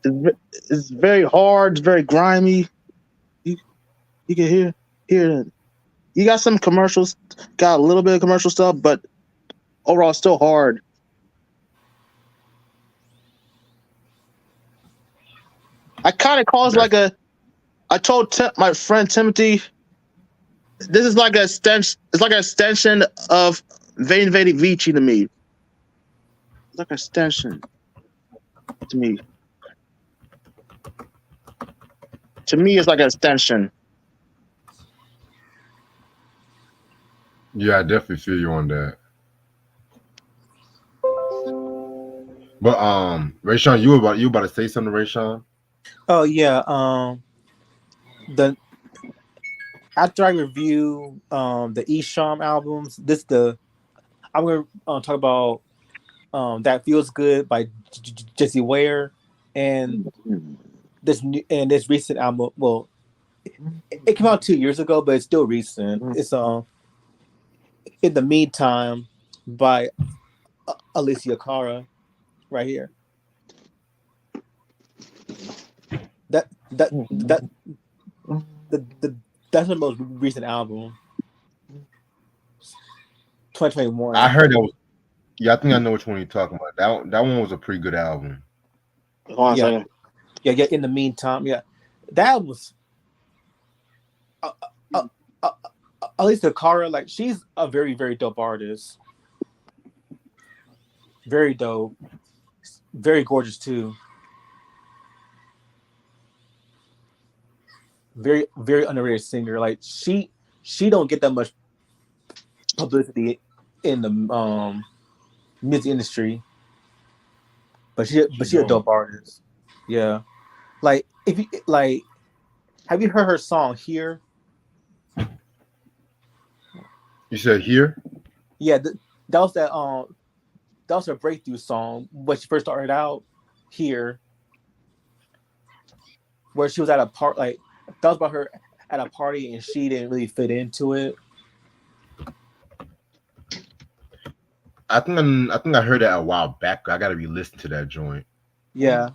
it's very hard. It's very grimy. You can hear it. You got some commercials. Got a little bit of commercial stuff, but overall, it's still hard. I kind of call it like a. I told my friend Timothy, this is like a extension. It's like an extension of Veni Vidi Vici to me. It's like an extension to me. To me, it's like an extension. Yeah, I definitely feel you on that. But Rayshawn, you about to say something, Rayshawn? Oh yeah. The after I review the Esham albums, I'm gonna talk about That Feels Good by Jesse Ware and this recent album. Well, it came out 2 years ago, but it's still recent. It's In the Meantime by Alicia Cara right here. That that's the most recent album. 2021. I heard that was. Yeah, I think I know which one you're talking about. That one was a pretty good album. Hold on a Yeah. second. Yeah. In the Meantime, yeah, that was Alicia Cara. Like, she's a very, very dope artist. Very dope. Very gorgeous too. Very, very underrated singer. Like, she don't get that much publicity in the music industry, but she a dope artist. Yeah. Like, if you like, have you heard her song Here? You said Here? Yeah, that was her breakthrough song when she first started out. Here, where she was at a part, like, that was about her at a party and she didn't really fit into it. I think I heard that a while back. I gotta re-listen to that joint. Yeah.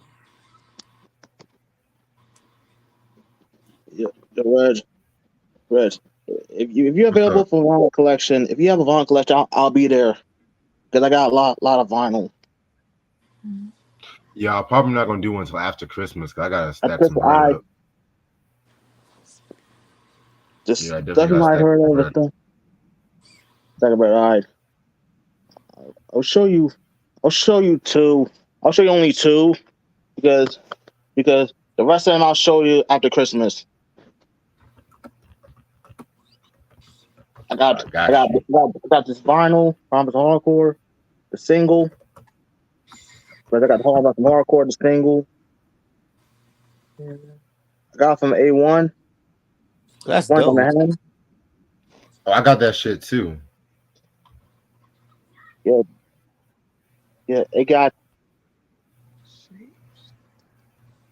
Yeah, Reg. If you're available for vinyl collection, if you have a vinyl collection, I'll be there because I got a lot of vinyl. Yeah, I'm probably not gonna do one until after Christmas because I gotta stack some bread up. Just Yeah, I stuff definitely you might gotta heard stack of bread. stuff. Stack of bread. All right. I'll show you two. I'll show you only two because the rest of them I'll show you after Christmas. I got this vinyl, Promise Hardcore, the single. But I got Promise Hardcore, the single. I got from A1. That's One dope. from Adam. Oh, I got that shit too. Yeah, it got.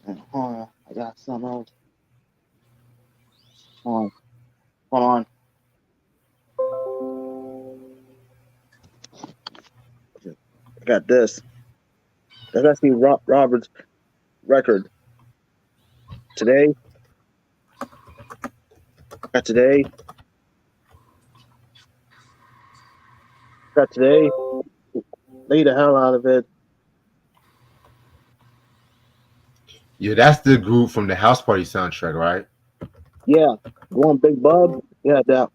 Hold on, I got something else. Hold on. I got this. That's actually Robert's record. Today. Got today. Lay the hell out of it. Yeah, that's the group from the House Party soundtrack, right? Yeah, one Big Bub. Yeah, that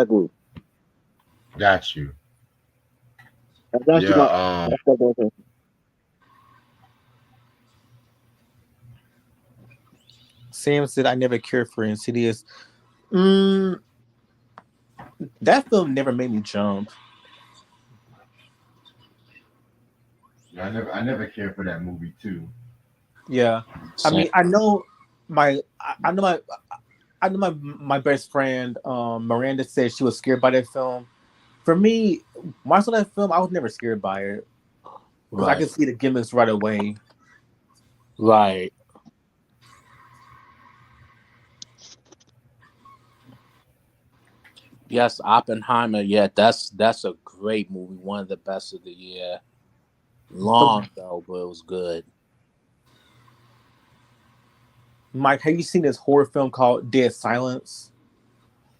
group. Got you. That's actually my. Sam said, "I never cared for Insidious." That film never made me jump. Yeah, I never cared for that movie too. Yeah, I mean, I know my best friend Miranda said she was scared by that film. For me, when I saw that film, I was never scared by it because I could see the gimmicks right away. Right. Yes, Oppenheimer. Yeah, that's a great movie. One of the best of the year. Long though, but it was good. Mike, have you seen this horror film called Dead Silence?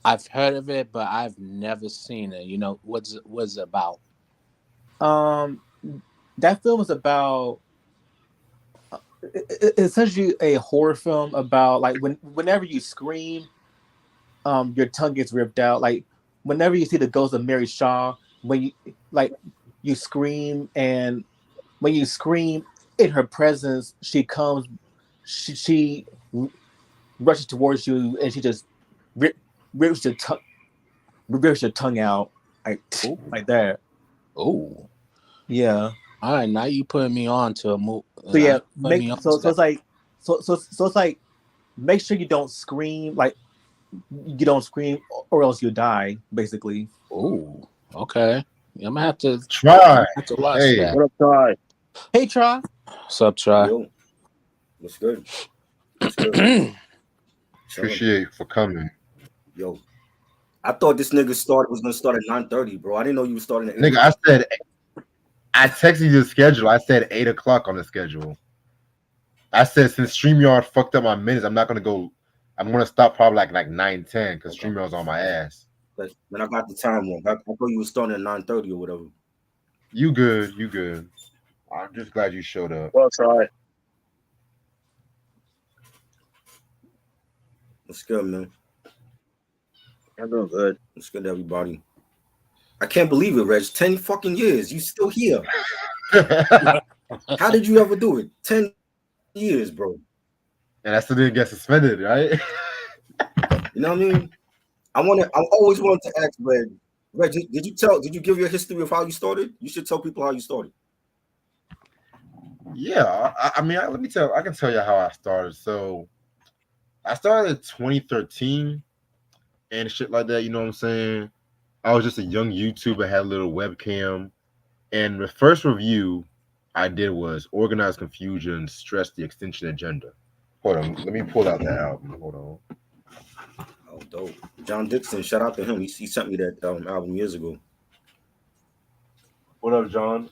I've heard of it, but I've never seen it. You know, what's it about? That film is about essentially a horror film about, like, whenever you scream, your tongue gets ripped out. Like, whenever you see the ghost of Mary Shaw, when you scream, and when you scream in her presence, she comes, she rushes towards you, and she just rips your tongue out like that. Oh, Yeah. All right, now you putting me on to a move. So yeah, it's like make sure you don't scream, like you don't scream or else you die, basically. Oh, okay. I'm gonna have to watch Hey. that. What up, Ty? Hey, Try. What's up, Try? Yo, what's good? What's good? Chilling. Appreciate you for coming. Yo, I thought this nigga was gonna start at 9:30, bro. I didn't know you were starting at 8. Nigga, I texted you the schedule. I said 8 o'clock on the schedule. I said since StreamYard fucked up my minutes, I'm gonna stop probably like 9:10 because StreamYard's on my ass. But when I got the time wrong, I thought you were starting at 9:30 or whatever. You good. I'm just glad you showed up. Well, Ty. What's good, man? I'm doing good. What's good, everybody? I can't believe it, Reg. 10 fucking years. You still here. How did you ever do it? 10 years, bro. And I still didn't get suspended, right? You know what I mean? I always wanted to ask Reg. Reg, did you give your history of how you started? You should tell people how you started. Yeah, I mean, I can tell you how I started. So I started in 2013 and shit like that, you know what I'm saying? I was just a young YouTuber, had a little webcam, and the first review I did was Organized Confusion, Stress the Extinction Agenda. Hold on, let me pull out that album. Hold on. Oh, dope. John Dixon, shout out to him. He sent me that album years ago. What up, John?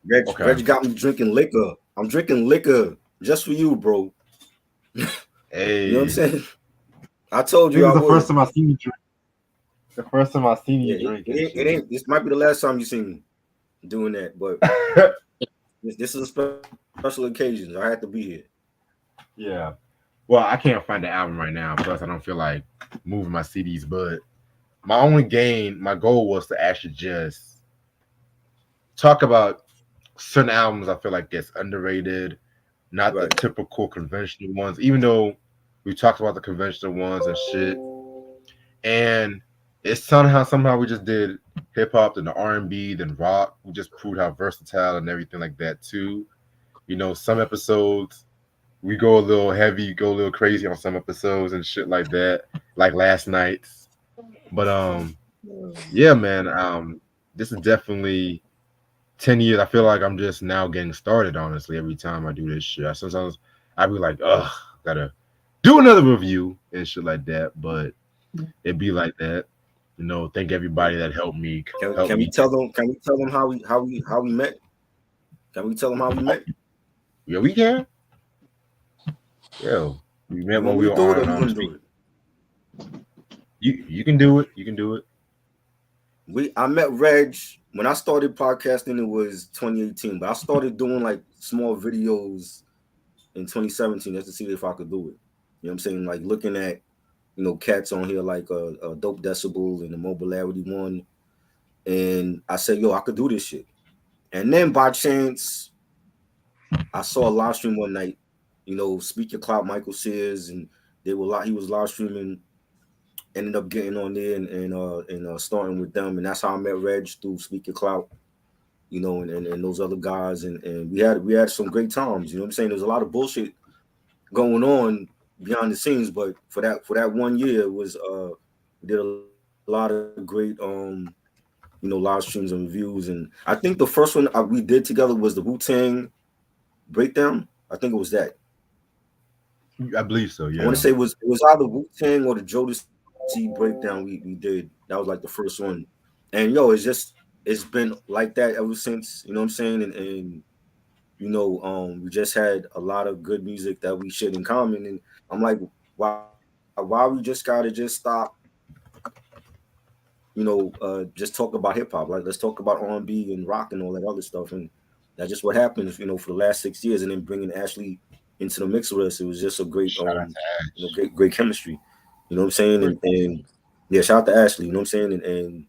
Reg got me drinking liquor. I'm drinking liquor just for you, bro. Hey. You know what I'm saying? I told you This I is the would. first time I seen you drink. The first time I seen you drink. It ain't. This might be the last time you seen me doing that, but this is a special occasion. I had to be here. Yeah. Well, I can't find the album right now. Plus, I don't feel like moving my CDs. But my goal was to actually just talk about certain albums I feel like gets underrated, not the typical conventional ones. Even though we talked about the conventional ones and shit, and it's somehow we just did hip hop, then the R&B, then rock. We just proved how versatile and everything like that too. You know, some episodes we go a little heavy, go a little crazy on some episodes and shit like that, like last night's. But yeah, man, this is definitely 10 years. I feel like I'm just now getting started, honestly, every time I do this shit. Sometimes I be like, ugh, gotta do another review and shit like that, but it'd be like that. You know, thank everybody that helped me. Can we tell them how we met? Can we tell them how we met? Yeah, we can. Yeah, we met when we were on do it. You can do it. You can do it. I met Reg when I started podcasting. It was 2018, but I started doing like small videos in 2017 just to see if I could do it. You know what I'm saying? Like looking at, you know, cats on here like a Dope Decibel and the Mobilarity one, and I said, yo, I could do this shit. And then by chance, I saw a live stream one night. You know, Speak Your Clout, Michael Sears, and he was live streaming. Ended up getting on there and starting with them, and that's how I met Reg through Speak Your Clout, you know, and those other guys, and we had some great times. You know what I'm saying? There's a lot of bullshit going on behind the scenes, but for that 1 year, it was we did a lot of great you know, live streams and reviews, and I think the first one we did together was the Wu-Tang Breakdown. I think it was that. I believe so. Yeah. I want to say it was either Wu-Tang or the Jodeci Breakdown we did. That was like the first one. And yo, it's been like that ever since, you know what I'm saying? And you know, we just had a lot of good music that we share in common. And I'm like, why we just gotta just stop, you know, just talk about hip hop. Like let's talk about R&B and rock and all that other stuff. And that's just what happens, you know, for the last 6 years. And then bringing Ashley into the mix with us, it was just a great, you know, great chemistry. You know what I'm saying? And yeah, shout out to Ashley, you know what I'm saying? And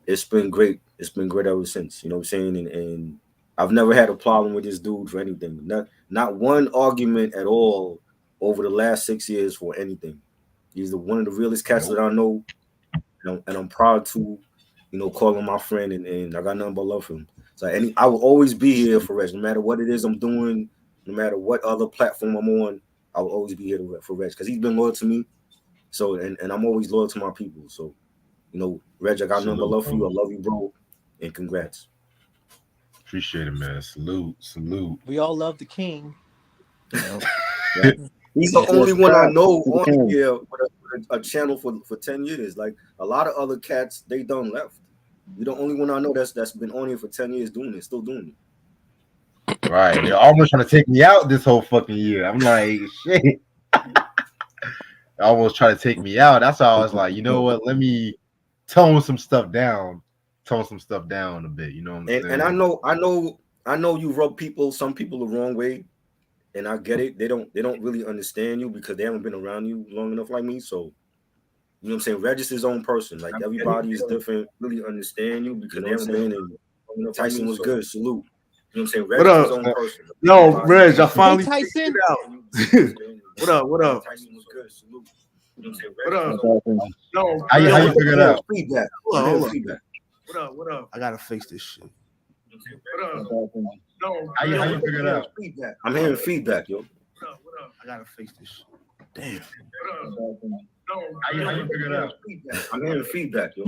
it's been great. It's been great ever since, you know what I'm saying? And I've never had a problem with this dude for anything. Not one argument at all over the last 6 years for anything. He's one of the realest cats that I know. And I'm proud to, you know, call him my friend, and I got nothing but love for him. So I will always be here for Reg, no matter what it is I'm doing, no matter what other platform I'm on. I will always be here for Reg because he's been loyal to me. So and I'm always loyal to my people. So Reg, I got nothing but love for you. I love you, bro, and congrats. Appreciate it, man. Salute. We all love the king. He's the only one I know on here with a channel for 10 years. Like a lot of other cats, they done left. You're the only one I know that's been on here for 10 years doing it, still doing it. Right. They're almost trying to take me out this whole fucking year. I'm like, shit. They almost try to take me out. That's why I was like, you know what? Let me tone some stuff down a bit. You know what I'm saying? And I know you rub some people the wrong way, and I get it. They don't really understand you because they haven't been around you long enough like me. So you know what I'm saying? Reg is his own person. Like everybody is different. Really understand you because they haven't been. And Tyson was good. Salute. You know what I'm saying? Reg is his own person. Yo, Reg, I finally Tyson. What up? Tyson was good. Salute. You know what I'm saying? No, how you figure it out? Feedback. Hold on. Feedback. What up? I gotta fix this shit. How you figure it out? I'm hearing feedback, yo. I gotta fix this shit. Damn. How you figure it out? I'm hearing feedback, yo.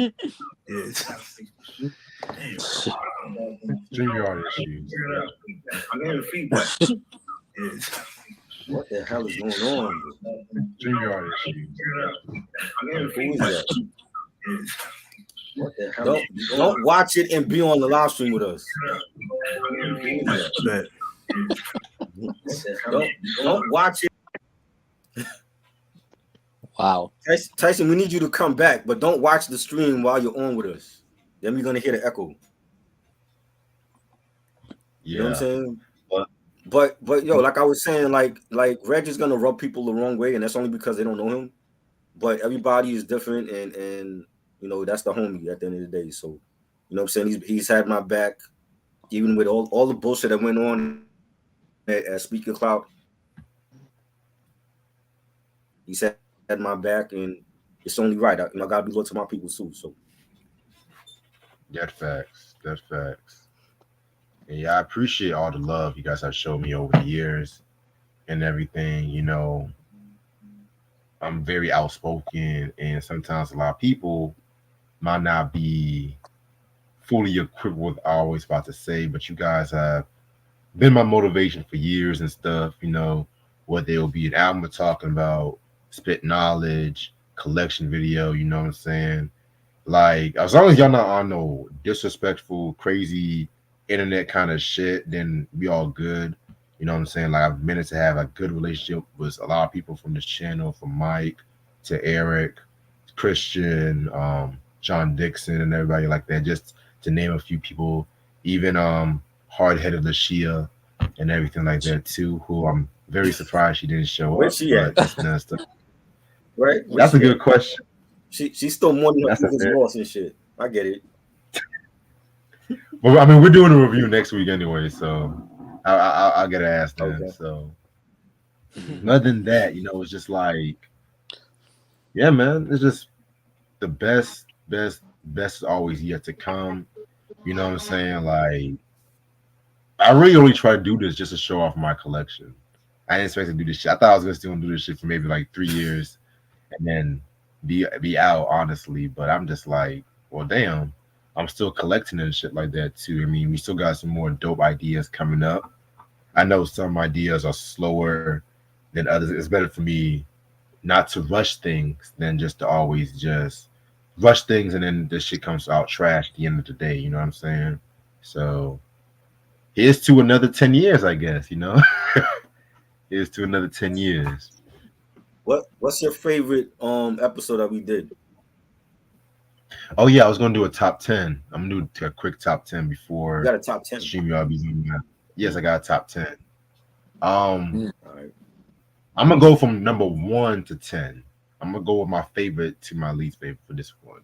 StreamYard issues. I'm hearing feedback. What the hell is going on? StreamYard issues. I'm hearing feedback. What the hell? Don't watch it and be on the live stream with us. Don't watch it. Wow. Tyson, we need you to come back, but don't watch the stream while you're on with us. Then we're gonna hear the echo. You know what I'm saying? But yo, like I was saying, like Reg is gonna rub people the wrong way, and that's only because they don't know him. But everybody is different, and that's the homie at the end of the day. So you know what I'm saying? He's had my back, even with all the bullshit that went on at Speaker Cloud. He said had my back, and it's only right. I gotta be loyal to my people too. So that's facts. And yeah, I appreciate all the love you guys have shown me over the years and everything. I'm very outspoken, and sometimes a lot of people might not be fully equipped with what I always about to say, but you guys have been my motivation for years and stuff. What they'll be an album we're talking about, spit knowledge, collection video, you know what I'm saying? Like, as long as y'all not on no disrespectful, crazy internet kind of shit, then we all good. You know what I'm saying? Like, I've managed to have a good relationship with a lot of people from this channel, from Mike to Eric, Christian, John Dixon, and everybody like that, just to name a few people, even hard-headed Lashia and everything like that too, who I'm very surprised she didn't show Where's up. she at? Right? That's a good question. She's still mourning her people's loss and shit. I get it. Well, I mean, we're doing a review next week anyway, so I'll get asked then. Okay. So other than that, it's just like, yeah, man, it's just the best is always yet to come. You know what I'm saying? Like, I really only try to do this just to show off my collection. I didn't expect to do this shit. I thought I was gonna still do this shit for maybe like 3 years and then be out, honestly. But I'm just like, well, damn, I'm still collecting and shit like that too. I mean, we still got some more dope ideas coming up. I know some ideas are slower than others. It's better for me not to rush things than just to always just rush things and then this shit comes out trash at the end of the day. You know what I'm saying? So here's to another 10 years, I guess. Here's to another 10 years. What's your favorite episode that we did? Oh yeah, I was gonna do a top 10. I'm gonna do a quick top 10 before. You got a top 10. Yes, I got a top 10. All right. I'm gonna go from number 1 to 10. I'm gonna go with my favorite to my least favorite for this one.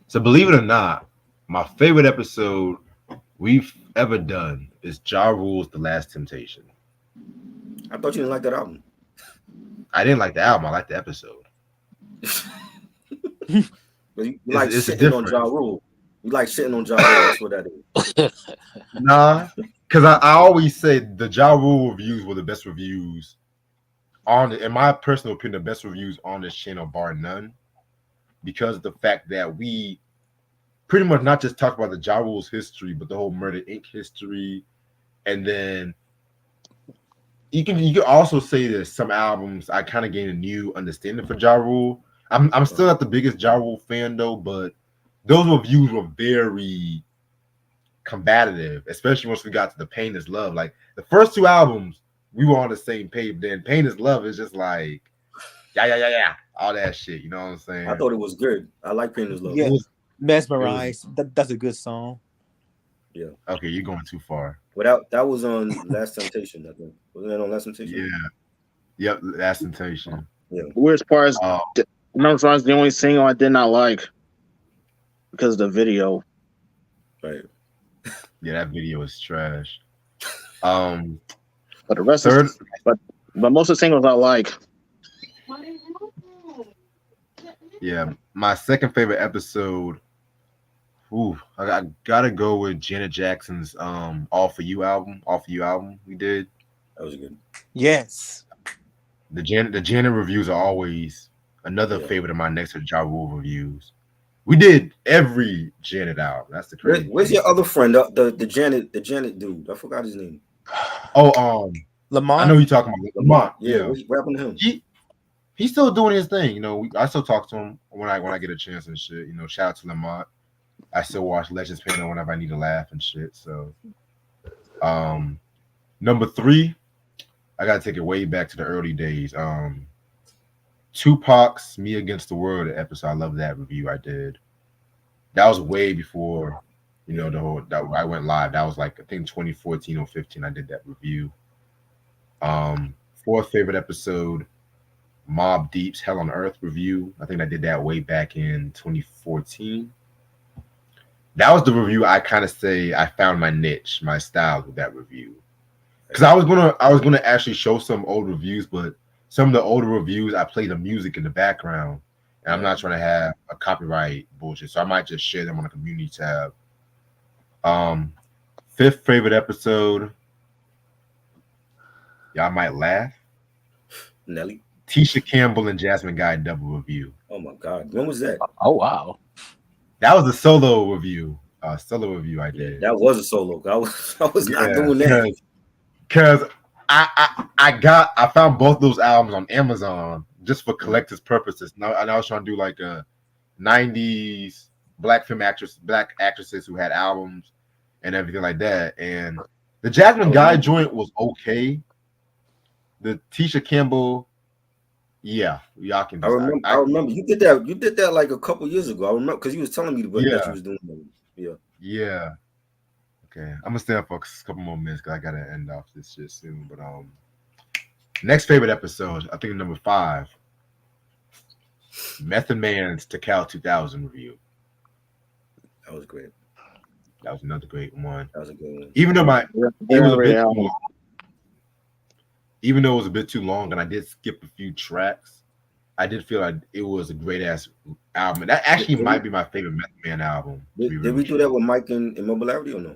So believe it or not, my favorite episode we've ever done is Ja Rule's The Last Temptation. I thought you didn't like that album. I didn't like the album. I liked the episode. But you like sitting on Ja Rule. You like shitting on Ja Rule. That's what that is. Nah, because I always say the Ja Rule reviews were the best reviews on, in my personal opinion, the best reviews on this channel, bar none, because of the fact that we pretty much not just talk about the Ja Rule's history, but the whole Murder Inc. history, and then you can also say that some albums I kind of gained a new understanding for Ja Rule. I'm still not the biggest Ja Rule fan though, but those reviews were very combative, especially once we got to the Pain is Love. Like the first two albums, we were on the same page. Then Pain is Love is just like yeah, all that shit. You know what I'm saying? I thought it was good. I like Pain is Love. Yeah. It was, Mesmerized. That's a good song. Yeah. okay, you're going too far. But that was on Last Temptation, I think. Wasn't that on Last Temptation? Yeah. Yep, Last Temptation. Yeah. Weird part is, Uh, Number the only single I did not like because of the video. Right. yeah, that video is trash. But the rest Third, is, but most of the singles I like. yeah, my second favorite episode. Ooh, I gotta go with Janet Jackson's All For You album. We did. That was good. Yes. The Janet reviews are always another Yeah. favorite of mine next to the Ja Rule reviews. We did every Janet album. That's the crazy. Where's thing. your other friend? The Janet dude. I forgot his name. Oh, Lamont. I know you're talking about Lamont. Yeah. Yeah, What happened to him? he's still doing his thing. You know, I still talk to him when I get a chance and shit. You know, shout out to Lamont. I still watch Legends Panel whenever I need to laugh and shit. So, number 3, I gotta take it way back to the early days. Tupac's "Me Against the World" episode. I love that review I did. That was way before, you know, the whole that I went live. That was like I think 2014 or 15. I did that review. Fourth favorite episode, Mobb Deep's "Hell on Earth" review. I think I did that way back in 2014. That was the review I kind of say I found my niche, my style with that review. Because I was gonna actually show some old reviews, but some of the older reviews I play the music in the background, and I'm not trying to have a copyright bullshit, so I might just share them on a community tab. Fifth favorite episode, y'all might laugh. Nelly. Tisha Campbell and Jasmine Guy double review. Oh my God. When was that? Oh wow. That was a solo review. I did. That was a solo. I was not doing that. Because I found both those albums on Amazon just for collector's purposes. And I was trying to do like a 90s black actresses who had albums and everything like that. And the Jasmine Guy joint was okay. The Tisha Campbell, yeah, y'all can. I remember you did that. You did that like a couple years ago. I remember because you was telling me that you was doing that. Yeah. Yeah. Okay, I'm gonna stay up for a couple more minutes because I gotta end off this shit soon. But next favorite episode, I think number 5, Method Man's Takal 2000 review. That was great. That was another great one. That was a good one. Even though it was a bit too long, and I did skip a few tracks, I did feel like it was a great ass album. That actually might be my favorite Method Man album. Did we do that with Mike and Immobilarity or no?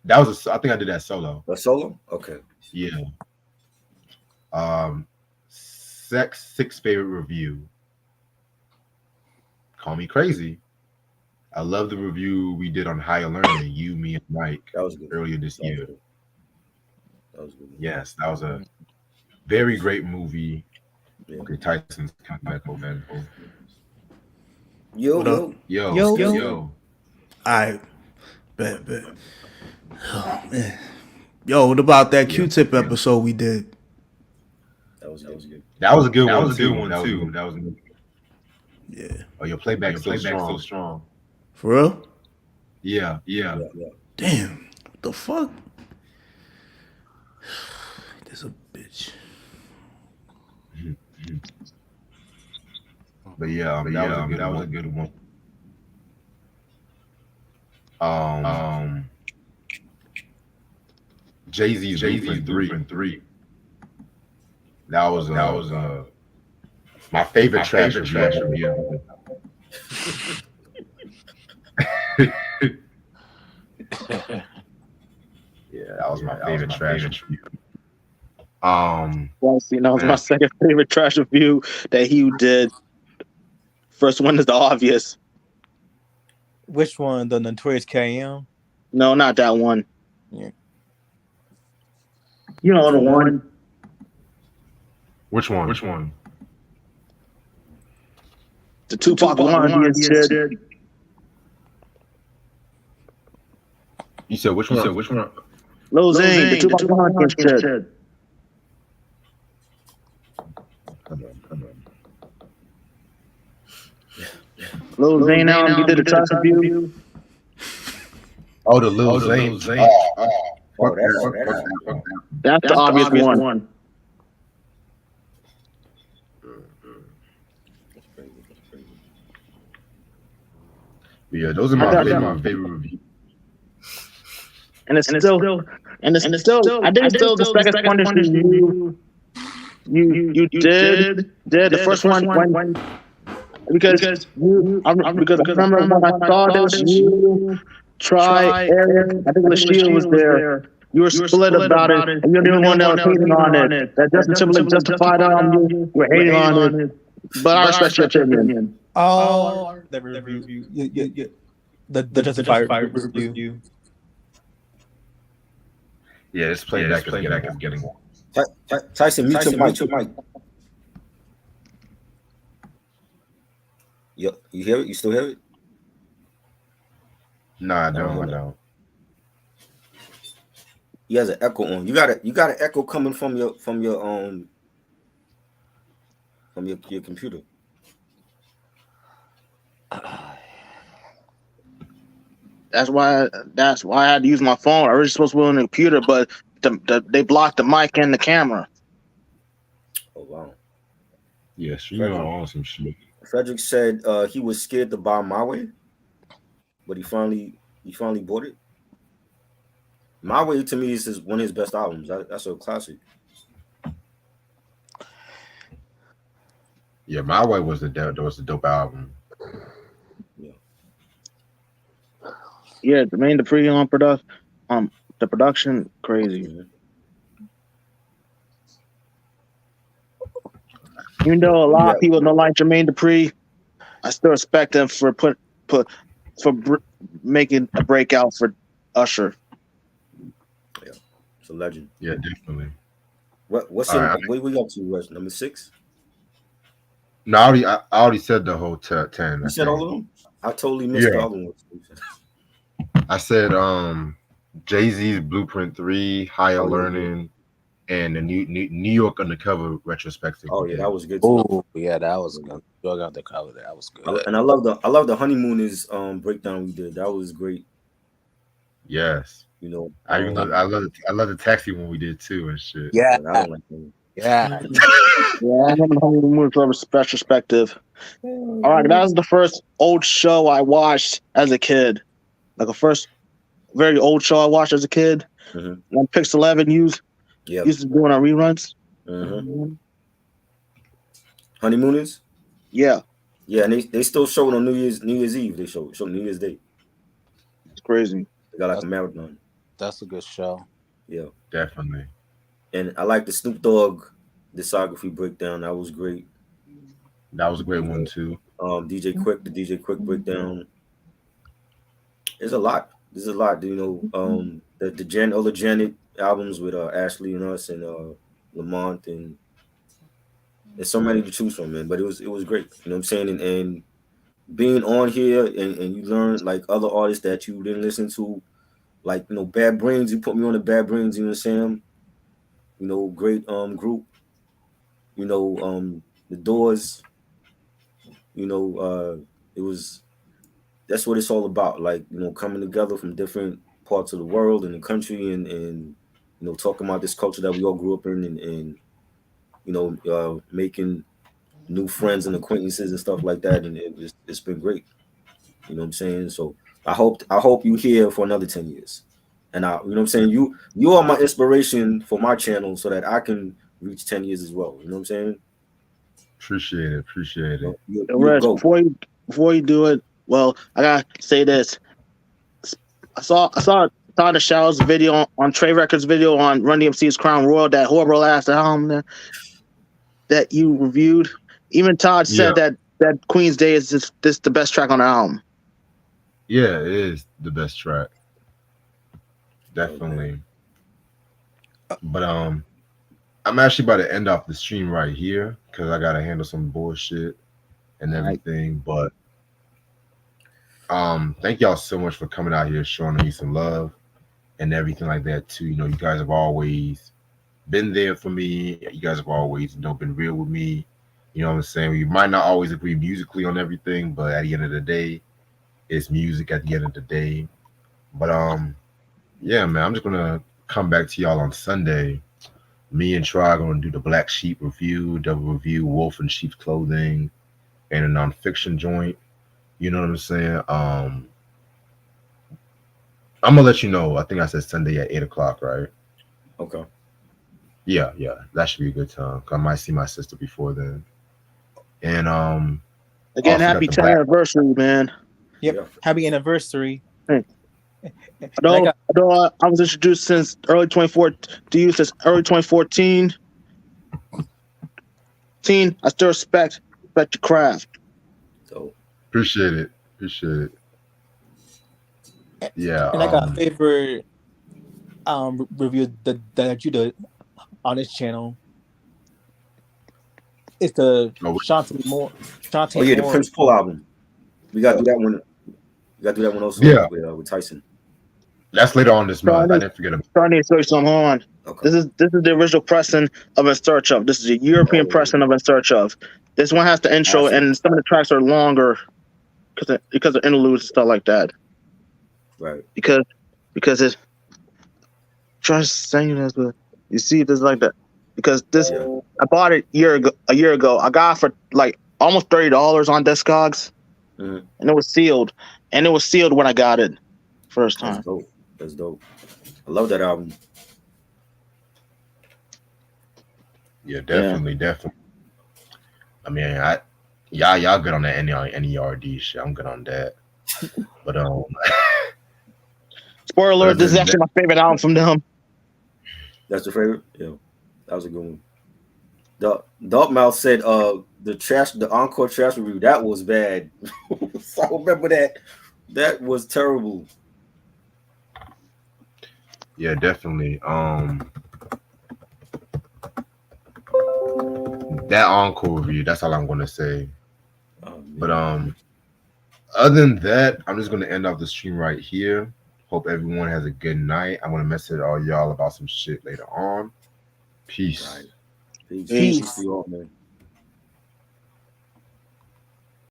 That was I think I did that solo. A solo? Okay. Yeah. Sixth favorite review. Call Me Crazy. I love the review we did on Higher Learning, you, me, and Mike. That was good. Earlier this year. That was good. Yes, that was a very great movie. Yeah. Okay, Tyson's coming back over, man. Yo. Yo. All right. Bet. Oh, man. Yo, what about that Q-Tip episode we did? That was good. That was a good one too. That was a good. Yeah. Oh, your playback so strong. For real? Yeah. Damn. What the fuck? This a bitch. But yeah, that was a good one. Jay-Z's Blueprint 3. That was my favorite trash review. Yeah, that was my favorite trash review. Well, see, that was my second favorite trash review that he did. First one is the obvious. Which one? The Notorious KM? No, not that one. Yeah. You know the one. Which one? The Tupac one shit. You said which one? Lil Zane, the Tupac one shit. Come on. Lil Zane now, he did a trash review. Oh, the Lil Zane. That's the obvious one. Yeah, those are my favorite reviews. And it's still, I think it's still the second one you did the first one when because I remember when I saw this, you try Eric, I think Lashia was there. You were split about it, and you're the only one that was hating on it. That Justin Timberlake justified on you. We're hating on it, but I respect your opinion. Oh, the review. Yeah. The justified review. Yeah, this playback is getting one. Tyson, mute your mic. You hear it? You still hear it? Nah, I don't. He has an echo on. You got an echo coming from your computer. That's why I had to use my phone. I was supposed to be on the computer, but they blocked the mic and the camera. Oh wow. Yeah, streaming on some shit. Frederick said he was scared to buy My Way, but he finally bought it. My Way to me is one of his best albums. That's a classic. Yeah, My Way was the dope album. Yeah, Jermaine Dupri on the production crazy. Even though a lot of people don't like Jermaine Dupri, I still respect him for making a breakout for Usher. Yeah, it's a legend. Yeah, definitely. What we up to? West number 6? No, I already said the whole 10. You said all of them? I totally missed the other ones. I said Jay-Z's Blueprint 3, Higher Learning, and the New York Undercover retrospective. Oh yeah, that was good. Oh yeah, that was good. Drug Undercover, that was good. And I love the Honeymooners breakdown we did. That was great. Yes. You know, I love the taxi one we did too and shit. Yeah. I don't like them. Yeah. I remember Honeymooners from a retrospective. All right, that was the first old show I watched as a kid. Like a first very old show I watched as a kid. Mm-hmm. When Pix 11 used to doing our reruns. Mm-hmm. Honeymooners? Yeah. Yeah, and they still show it on New Year's Eve. They show New Year's Day. It's crazy. They got like a marathon. That's a good show. Yeah. Definitely. And I like the Snoop Dogg discography breakdown. That was great. That was a great one too. DJ Quick breakdown. There's a lot. There's a lot. You know, all the Janet albums with Ashley and us and Lamont, and there's so many to choose from, man. But it was great. You know what I'm saying? And being on here and you learn like other artists that you didn't listen to, like, you know, Bad Brains. You put me on the Bad Brains, you know what I'm saying? You know, great group. You know, the Doors. You know, that's what it's all about. Like, you know, coming together from different parts of the world and the country and you know, talking about this culture that we all grew up in and you know, making new friends and acquaintances and stuff like that. And it's been great. You know what I'm saying? So I hope you here for another 10 years. And you know what I'm saying? You are my inspiration for my channel so that I can reach 10 years as well. You know what I'm saying? Appreciate it. Reg, before you do it, well, I gotta say this. saw the Show's video on Trey Records video on Run DMC's Crown Royal, that horrible ass album that you reviewed. Even Todd said that Queen's Day is this the best track on the album. Yeah, it is the best track. Definitely. But I'm actually about to end off the stream right here because I gotta handle some bullshit and everything. But thank y'all so much for coming out here, showing me some love and everything like that too. You know, you guys have always been there for me. You guys have always, been real with me. You know what I'm saying? We might not always agree musically on everything, but at the end of the day, it's music at the end of the day. But yeah, man, I'm just gonna come back to y'all on Sunday. Me and Troy are gonna do the Black Sheep review, double review, Wolf in Sheep's Clothing, and a nonfiction joint. You know what I'm saying? I'm gonna let you know. I think I said Sunday at 8:00, right? Okay. Yeah, that should be a good time. I might see my sister before then. And again, happy 10th anniversary, man. Yep, Yeah. happy anniversary. I was introduced since early 2014. I still respect your craft. So appreciate it. Yeah. And I got a favorite review that you did on this channel. It's the Shantae Moore. the Prince Paul album. We gotta do that one. We gotta do that one also. Yeah. With Tyson. That's later on this month. I didn't forget about I need to show you something. Hold on. Okay. This is the original pressing of In Search Of. This is a European pressing of In Search Of. This one has the intro, and some of the tracks are longer because of interludes and stuff like that. Right. Because it's trying to say this, but you see this like that. Because this, I bought it a year ago. I got it for like almost $30 on Discogs, and it was sealed. And it was sealed when I got it first time. That's dope. I love that album. Yeah, definitely. I mean, y'all good on that NERD shit. I'm good on that. But spoiler alert, this is actually my favorite album from them. That's your favorite? Yeah. That was a good one. Darkmouth said the Encore trash review, that was bad. So I remember that. That was terrible. Yeah, definitely. That Encore review, that's all I'm gonna say. But other than that, I'm just gonna end off the stream right here. Hope everyone has a good night. I'm gonna message all y'all about some shit later on. Peace. Peace to you all, man.